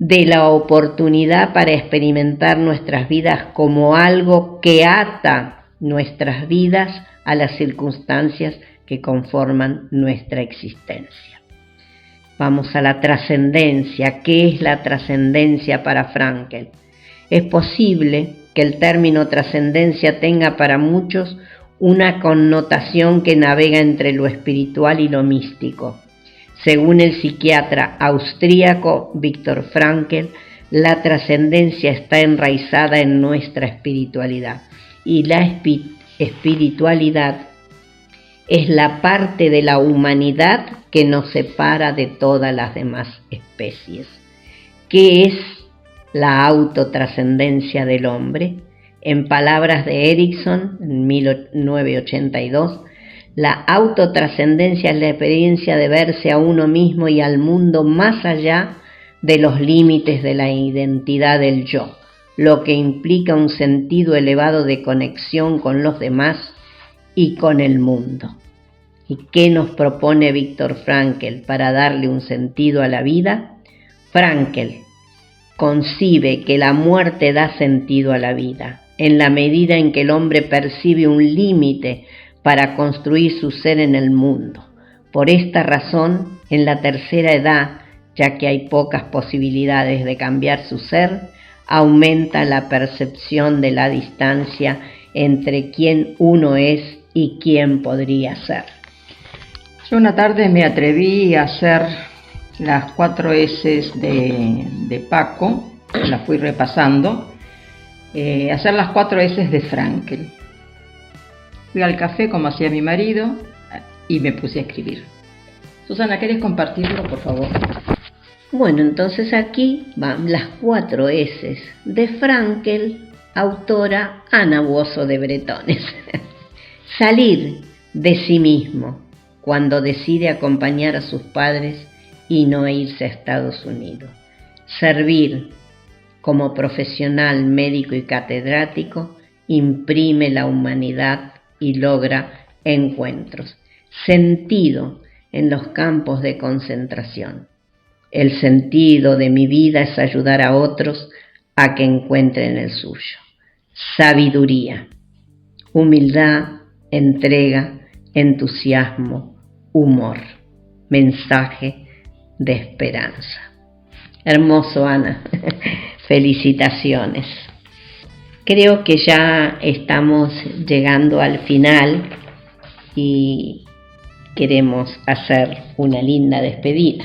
de la oportunidad para experimentar nuestras vidas como algo que ata nuestras vidas a las circunstancias que conforman nuestra existencia. Vamos a la trascendencia. ¿Qué es la trascendencia para Frankl? Es posible que el término trascendencia tenga para muchos una connotación que navega entre lo espiritual y lo místico. Según el psiquiatra austríaco Viktor Frankl, la trascendencia está enraizada en nuestra espiritualidad, y la espiritualidad es la parte de la humanidad que nos separa de todas las demás especies. ¿Qué es la autotrascendencia del hombre? En palabras de Erickson, en 1982, la autotrascendencia es la experiencia de verse a uno mismo y al mundo más allá de los límites de la identidad del yo, lo que implica un sentido elevado de conexión con los demás y con el mundo. ¿Y qué nos propone Viktor Frankl para darle un sentido a la vida? Frankl concibe que la muerte da sentido a la vida, en la medida en que el hombre percibe un límite para construir su ser en el mundo. Por esta razón, en la tercera edad, ya que hay pocas posibilidades de cambiar su ser, aumenta la percepción de la distancia entre quién uno es y quién podría ser. Yo una tarde me atreví a hacer las 4 S de Paco, las fui repasando, hacer las 4 S de Frankl. Fui al café como hacía mi marido y me puse a escribir. Susana, ¿querés compartirlo, por favor? Bueno, entonces aquí van las 4 S de Frankl, autora Ana Buoso de Bretones. Salir de sí mismo cuando decide acompañar a sus padres y no irse a Estados Unidos. Servir como profesional, médico y catedrático, imprime la humanidad y logra encuentros. Sentido en los campos de concentración. El sentido de mi vida es ayudar a otros a que encuentren el suyo. Sabiduría, humildad, entrega, entusiasmo, humor, mensaje de esperanza. Hermoso, Ana. Felicitaciones. Creo que ya estamos llegando al final y queremos hacer una linda despedida.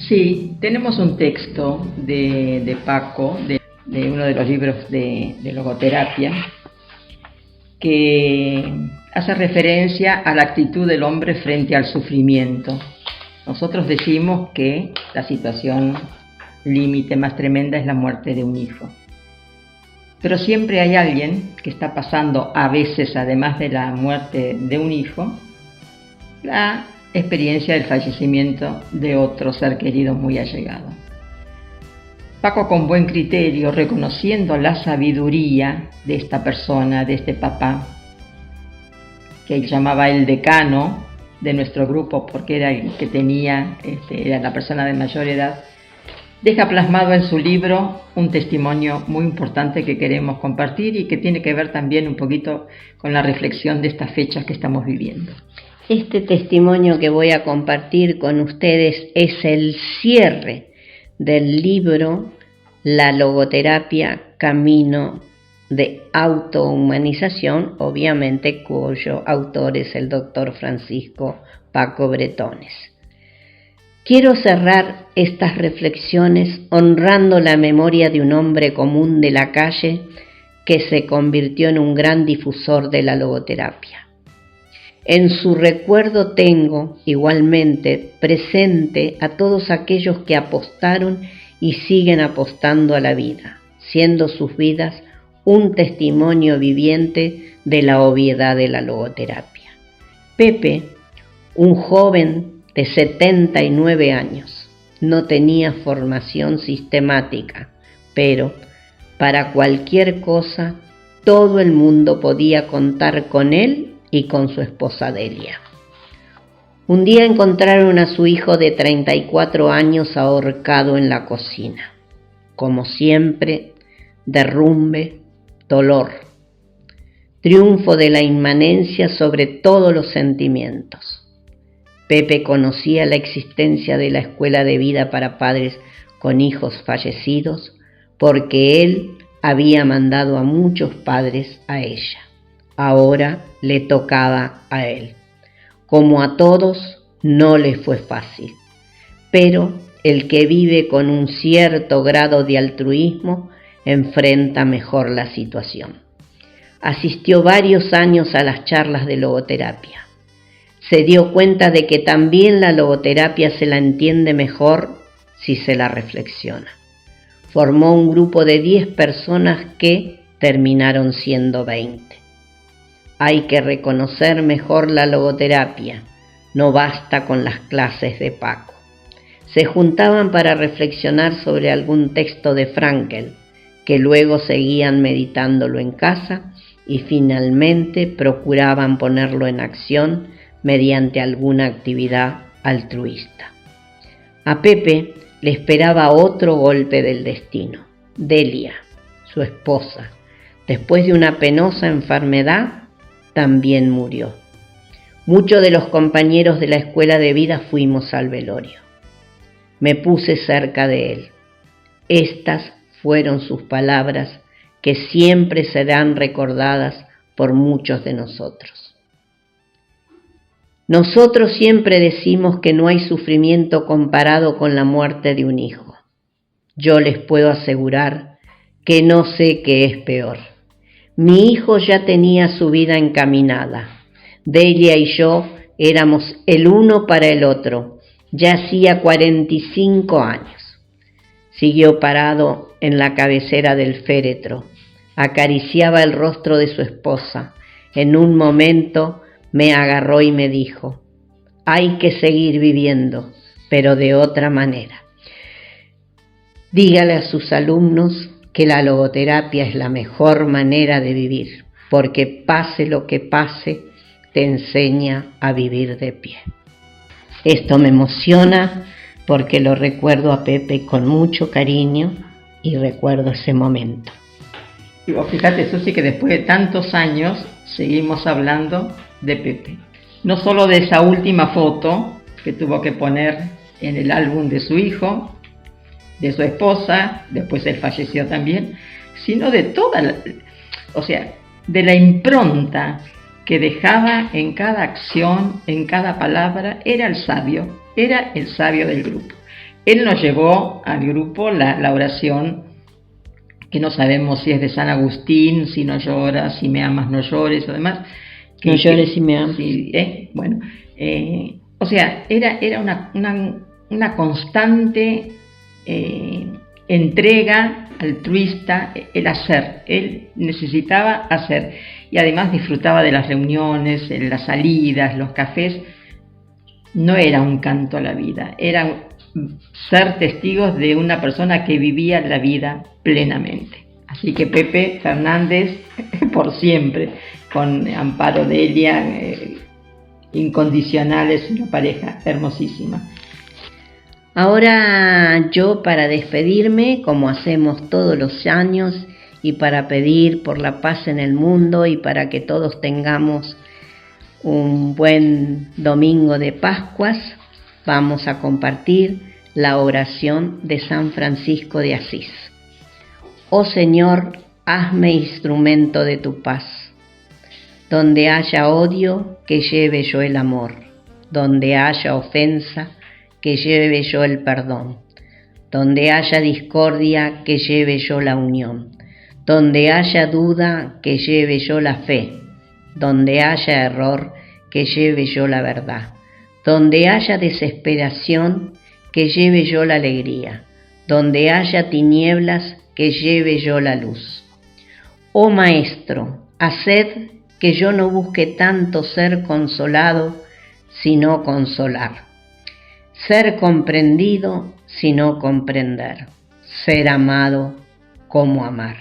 Sí, tenemos un texto de Paco, de uno de los libros de logoterapia, que hace referencia a la actitud del hombre frente al sufrimiento. Nosotros decimos que la situación límite más tremenda es la muerte de un hijo. Pero siempre hay alguien que está pasando, a veces, además de la muerte de un hijo, la experiencia del fallecimiento de otro ser querido muy allegado. Paco, con buen criterio, reconociendo la sabiduría de esta persona, de este papá, que él llamaba el decano de nuestro grupo porque era el que tenía, era la persona de mayor edad, deja plasmado en su libro un testimonio muy importante que queremos compartir y que tiene que ver también un poquito con la reflexión de estas fechas que estamos viviendo. Este testimonio que voy a compartir con ustedes es el cierre del libro La logoterapia, camino de autohumanización, obviamente cuyo autor es el doctor Francisco Paco Bretones. Quiero cerrar estas reflexiones honrando la memoria de un hombre común de la calle que se convirtió en un gran difusor de la logoterapia. En su recuerdo tengo, igualmente, presente a todos aquellos que apostaron y siguen apostando a la vida, siendo sus vidas un testimonio viviente de la obviedad de la logoterapia. Pepe, un joven de 79 años, no tenía formación sistemática, pero para cualquier cosa todo el mundo podía contar con él y con su esposa Delia. Un día encontraron a su hijo de 34 años ahorcado en la cocina. como siempre, derrumbe, dolor, triunfo de la inmanencia sobre todos los sentimientos. Pepe conocía la existencia de la escuela de vida para padres con hijos fallecidos porque él había mandado a muchos padres a ella. Ahora le tocaba a él. Como a todos, no le fue fácil, pero el que vive con un cierto grado de altruismo enfrenta mejor la situación. Asistió varios años a las charlas de logoterapia. Se dio cuenta de que también la logoterapia se la entiende mejor si se la reflexiona. Formó un grupo de 10 personas que terminaron siendo 20. Hay que reconocer mejor la logoterapia, no basta con las clases de Paco. Se juntaban para reflexionar sobre algún texto de Frankl, que luego seguían meditándolo en casa y finalmente procuraban ponerlo en acción mediante alguna actividad altruista. A Pepe le esperaba otro golpe del destino. Delia, su esposa, después de una penosa enfermedad, también murió. Muchos de los compañeros de la escuela de vida fuimos al velorio. Me puse cerca de él. Estas fueron sus palabras que siempre serán recordadas por muchos de nosotros. Nosotros siempre decimos que no hay sufrimiento comparado con la muerte de un hijo. Yo les puedo asegurar que no sé qué es peor. Mi hijo ya tenía su vida encaminada. Delia y yo éramos el uno para el otro. Ya hacía 45 años. Siguió parado en la cabecera del féretro. Acariciaba el rostro de su esposa. En un momento me agarró y me dijo: hay que seguir viviendo, pero de otra manera. Dígale a sus alumnos que la logoterapia es la mejor manera de vivir, porque pase lo que pase, te enseña a vivir de pie. Esto me emociona porque lo recuerdo a Pepe con mucho cariño y recuerdo ese momento. Y vos fíjate, Susi, que después de tantos años seguimos hablando de Pepe. No solo de esa última foto que tuvo que poner en el álbum de su hijo, de su esposa, después él falleció también, sino de toda de la impronta que dejaba en cada acción, en cada palabra. Era el sabio del grupo. Él nos llevó al grupo la oración, que no sabemos si es de San Agustín, si no lloras, si me amas no llores, o demás. No llores si me amas. Era una constante entrega altruista, el hacer. Él necesitaba hacer y además disfrutaba de las reuniones, las salidas, los cafés. No era un canto a la vida, era ser testigos de una persona que vivía la vida plenamente. Así que Pepe Fernández, por siempre, con Amparo Delia, incondicionales, una pareja hermosísima. Ahora yo, para despedirme, como hacemos todos los años, y para pedir por la paz en el mundo y para que todos tengamos un buen domingo de Pascuas, vamos a compartir la oración de San Francisco de Asís. Oh Señor, hazme instrumento de tu paz. Donde haya odio, que lleve yo el amor. Donde haya ofensa, que lleve yo el perdón. Donde haya discordia, que lleve yo la unión. Donde haya duda, que lleve yo la fe. Donde haya error, que lleve yo la verdad. Donde haya desesperación, que lleve yo la alegría. Donde haya tinieblas, que lleve yo la luz. Oh Maestro, haced que yo no busque tanto ser consolado, sino consolar. Ser comprendido, sino comprender. Ser amado, como amar.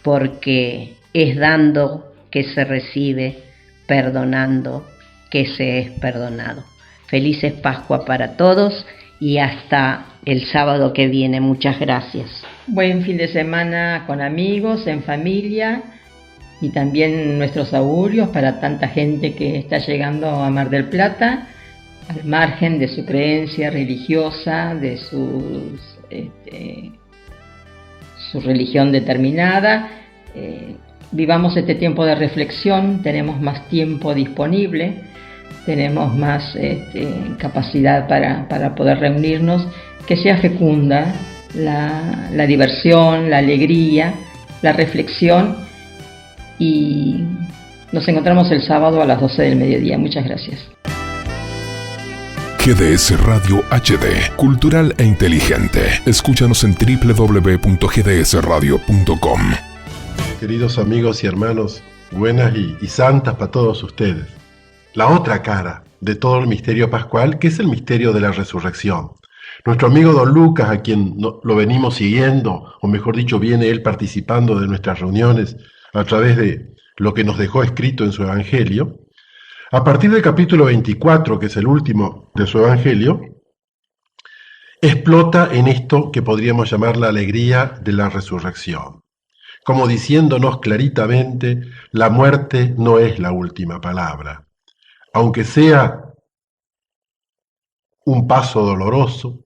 Porque es dando que se recibe, perdonando que se es perdonado. Felices Pascua para todos y hasta el sábado que viene. Muchas gracias. Buen fin de semana con amigos, en familia y también nuestros augurios para tanta gente que está llegando a Mar del Plata, al margen de su creencia religiosa, de su religión determinada. Vivamos este tiempo de reflexión, tenemos más tiempo disponible, tenemos más capacidad para poder reunirnos, que sea fecunda la diversión, la alegría, la reflexión, y nos encontramos el sábado a las 12 del mediodía. Muchas gracias. GDS Radio HD, cultural e inteligente. Escúchanos en www.gdsradio.com. Queridos amigos y hermanos, buenas y santas para todos ustedes. La otra cara de todo el misterio pascual, que es el misterio de la resurrección. Nuestro amigo Don Lucas, a quien lo venimos siguiendo, o mejor dicho, viene él participando de nuestras reuniones a través de lo que nos dejó escrito en su Evangelio, a partir del capítulo 24, que es el último de su Evangelio, explota en esto que podríamos llamar la alegría de la resurrección, como diciéndonos claritamente, la muerte no es la última palabra. Aunque sea un paso doloroso,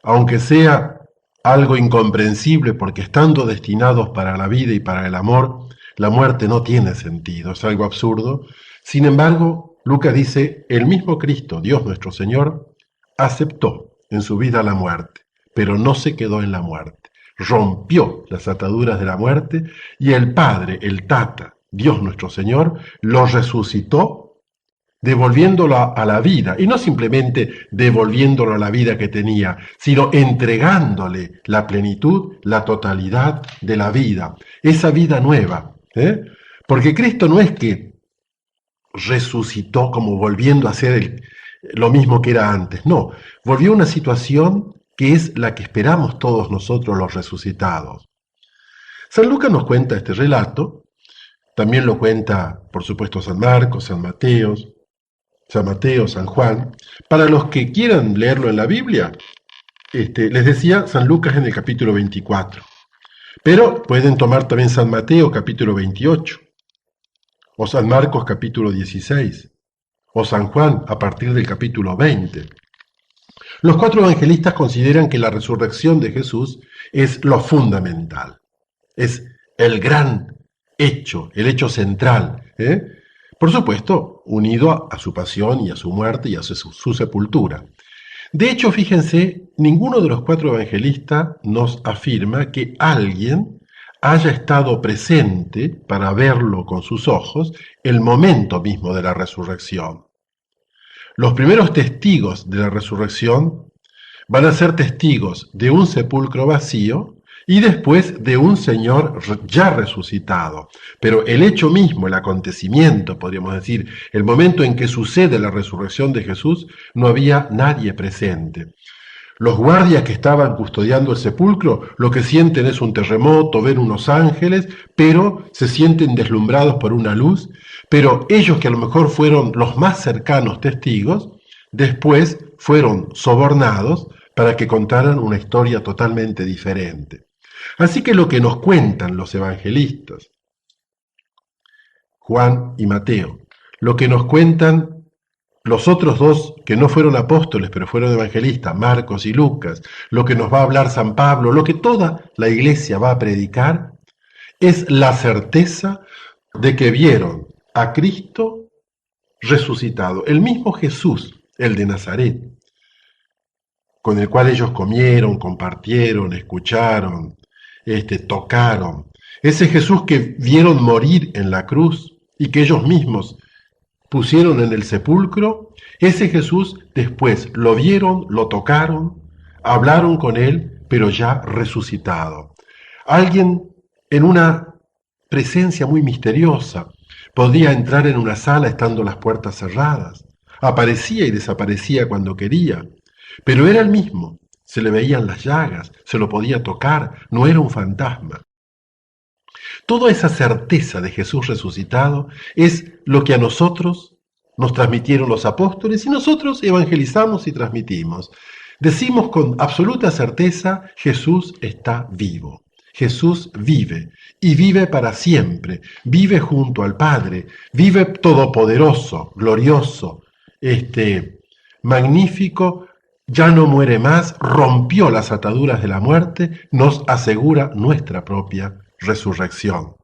aunque sea algo incomprensible, porque estando destinados para la vida y para el amor, la muerte no tiene sentido, es algo absurdo. Sin embargo, Lucas dice, el mismo Cristo, Dios nuestro Señor, aceptó en su vida la muerte, pero no se quedó en la muerte. Rompió las ataduras de la muerte y el Padre, el Tata, Dios nuestro Señor, lo resucitó, devolviéndolo a la vida, y no simplemente devolviéndolo a la vida que tenía, sino entregándole la plenitud, la totalidad de la vida, esa vida nueva. Porque Cristo no es que resucitó como volviendo a ser lo mismo que era antes, no, volvió a una situación que es la que esperamos todos nosotros los resucitados. San Lucas nos cuenta este relato, también lo cuenta, por supuesto, San Marcos, San Mateo, San Juan. Para los que quieran leerlo en la Biblia, les decía San Lucas en el capítulo 24. Pero pueden tomar también San Mateo, capítulo 28, o San Marcos, capítulo 16, o San Juan, a partir del capítulo 20. Los cuatro evangelistas consideran que la resurrección de Jesús es lo fundamental, es el gran hecho, el hecho central, por supuesto, unido a su pasión y a su muerte y a su sepultura. De hecho, fíjense, ninguno de los cuatro evangelistas nos afirma que alguien haya estado presente para verlo con sus ojos el momento mismo de la resurrección. Los primeros testigos de la resurrección van a ser testigos de un sepulcro vacío y después de un Señor ya resucitado. Pero el hecho mismo, el acontecimiento, podríamos decir, el momento en que sucede la resurrección de Jesús, no había nadie presente. Los guardias que estaban custodiando el sepulcro lo que sienten es un terremoto, ven unos ángeles, pero se sienten deslumbrados por una luz. Pero ellos, que a lo mejor fueron los más cercanos testigos, después fueron sobornados para que contaran una historia totalmente diferente. Así que lo que nos cuentan los evangelistas, Juan y Mateo, lo que nos cuentan los otros dos que no fueron apóstoles pero fueron evangelistas, Marcos y Lucas, lo que nos va a hablar San Pablo, lo que toda la iglesia va a predicar, es la certeza de que vieron a Cristo resucitado, el mismo Jesús, el de Nazaret, con el cual ellos comieron, compartieron, escucharon, tocaron. Ese Jesús que vieron morir en la cruz y que ellos mismos pusieron en el sepulcro, ese Jesús después lo vieron, lo tocaron, hablaron con él, pero ya resucitado. Alguien en una presencia muy misteriosa podía entrar en una sala estando las puertas cerradas, aparecía y desaparecía cuando quería, pero era el mismo. Se le veían las llagas, se lo podía tocar, no era un fantasma. Toda esa certeza de Jesús resucitado es lo que a nosotros nos transmitieron los apóstoles y nosotros evangelizamos y transmitimos. Decimos con absoluta certeza, Jesús está vivo. Jesús vive y vive para siempre, vive junto al Padre, vive todopoderoso, glorioso, magnífico, ya no muere más, rompió las ataduras de la muerte, nos asegura nuestra propia resurrección.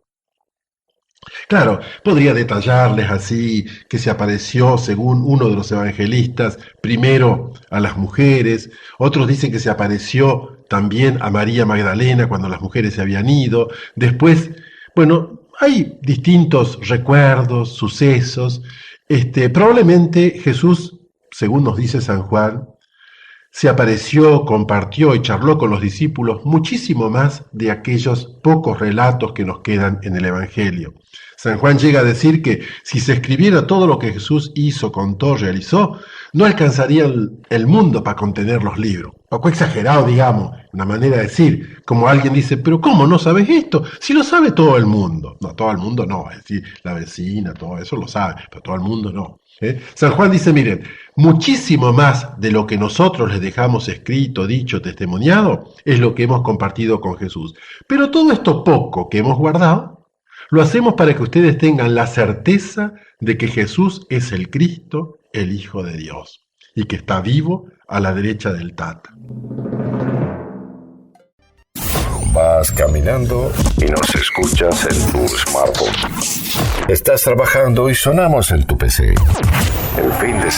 Claro, podría detallarles así que se apareció, según uno de los evangelistas, primero a las mujeres, otros dicen que se apareció también a María Magdalena cuando las mujeres se habían ido, después, bueno, hay distintos recuerdos, sucesos, probablemente Jesús, según nos dice San Juan, se apareció, compartió y charló con los discípulos muchísimo más de aquellos pocos relatos que nos quedan en el Evangelio. San Juan llega a decir que si se escribiera todo lo que Jesús hizo, contó, realizó, no alcanzaría el mundo para contener los libros. Poco exagerado, digamos, una manera de decir, como alguien dice, pero ¿cómo no sabes esto? Si lo sabe todo el mundo. No, todo el mundo no, es decir, la vecina, todo eso lo sabe, pero todo el mundo no. San Juan dice, miren, muchísimo más de lo que nosotros les dejamos escrito, dicho, testimoniado, es lo que hemos compartido con Jesús. Pero todo esto poco que hemos guardado, lo hacemos para que ustedes tengan la certeza de que Jesús es el Cristo, el Hijo de Dios, y que está vivo a la derecha del Tata. Vas caminando y nos escuchas en tu smartphone. Estás trabajando y sonamos en tu PC. El fin de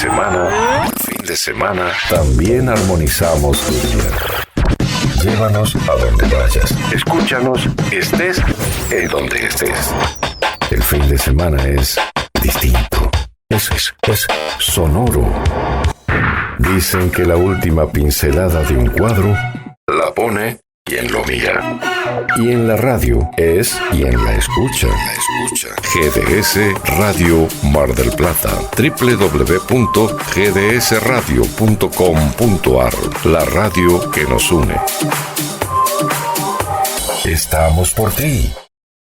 semana, también armonizamos tu día. Llévanos a donde vayas. Escúchanos, estés en donde estés. El fin de semana es distinto. Es sonoro. Dicen que la última pincelada de un cuadro la pone quien lo mira. Y en la radio es quien la escucha. GDS Radio Mar del Plata. www.gdsradio.com.ar. La radio que nos une. Estamos por ti.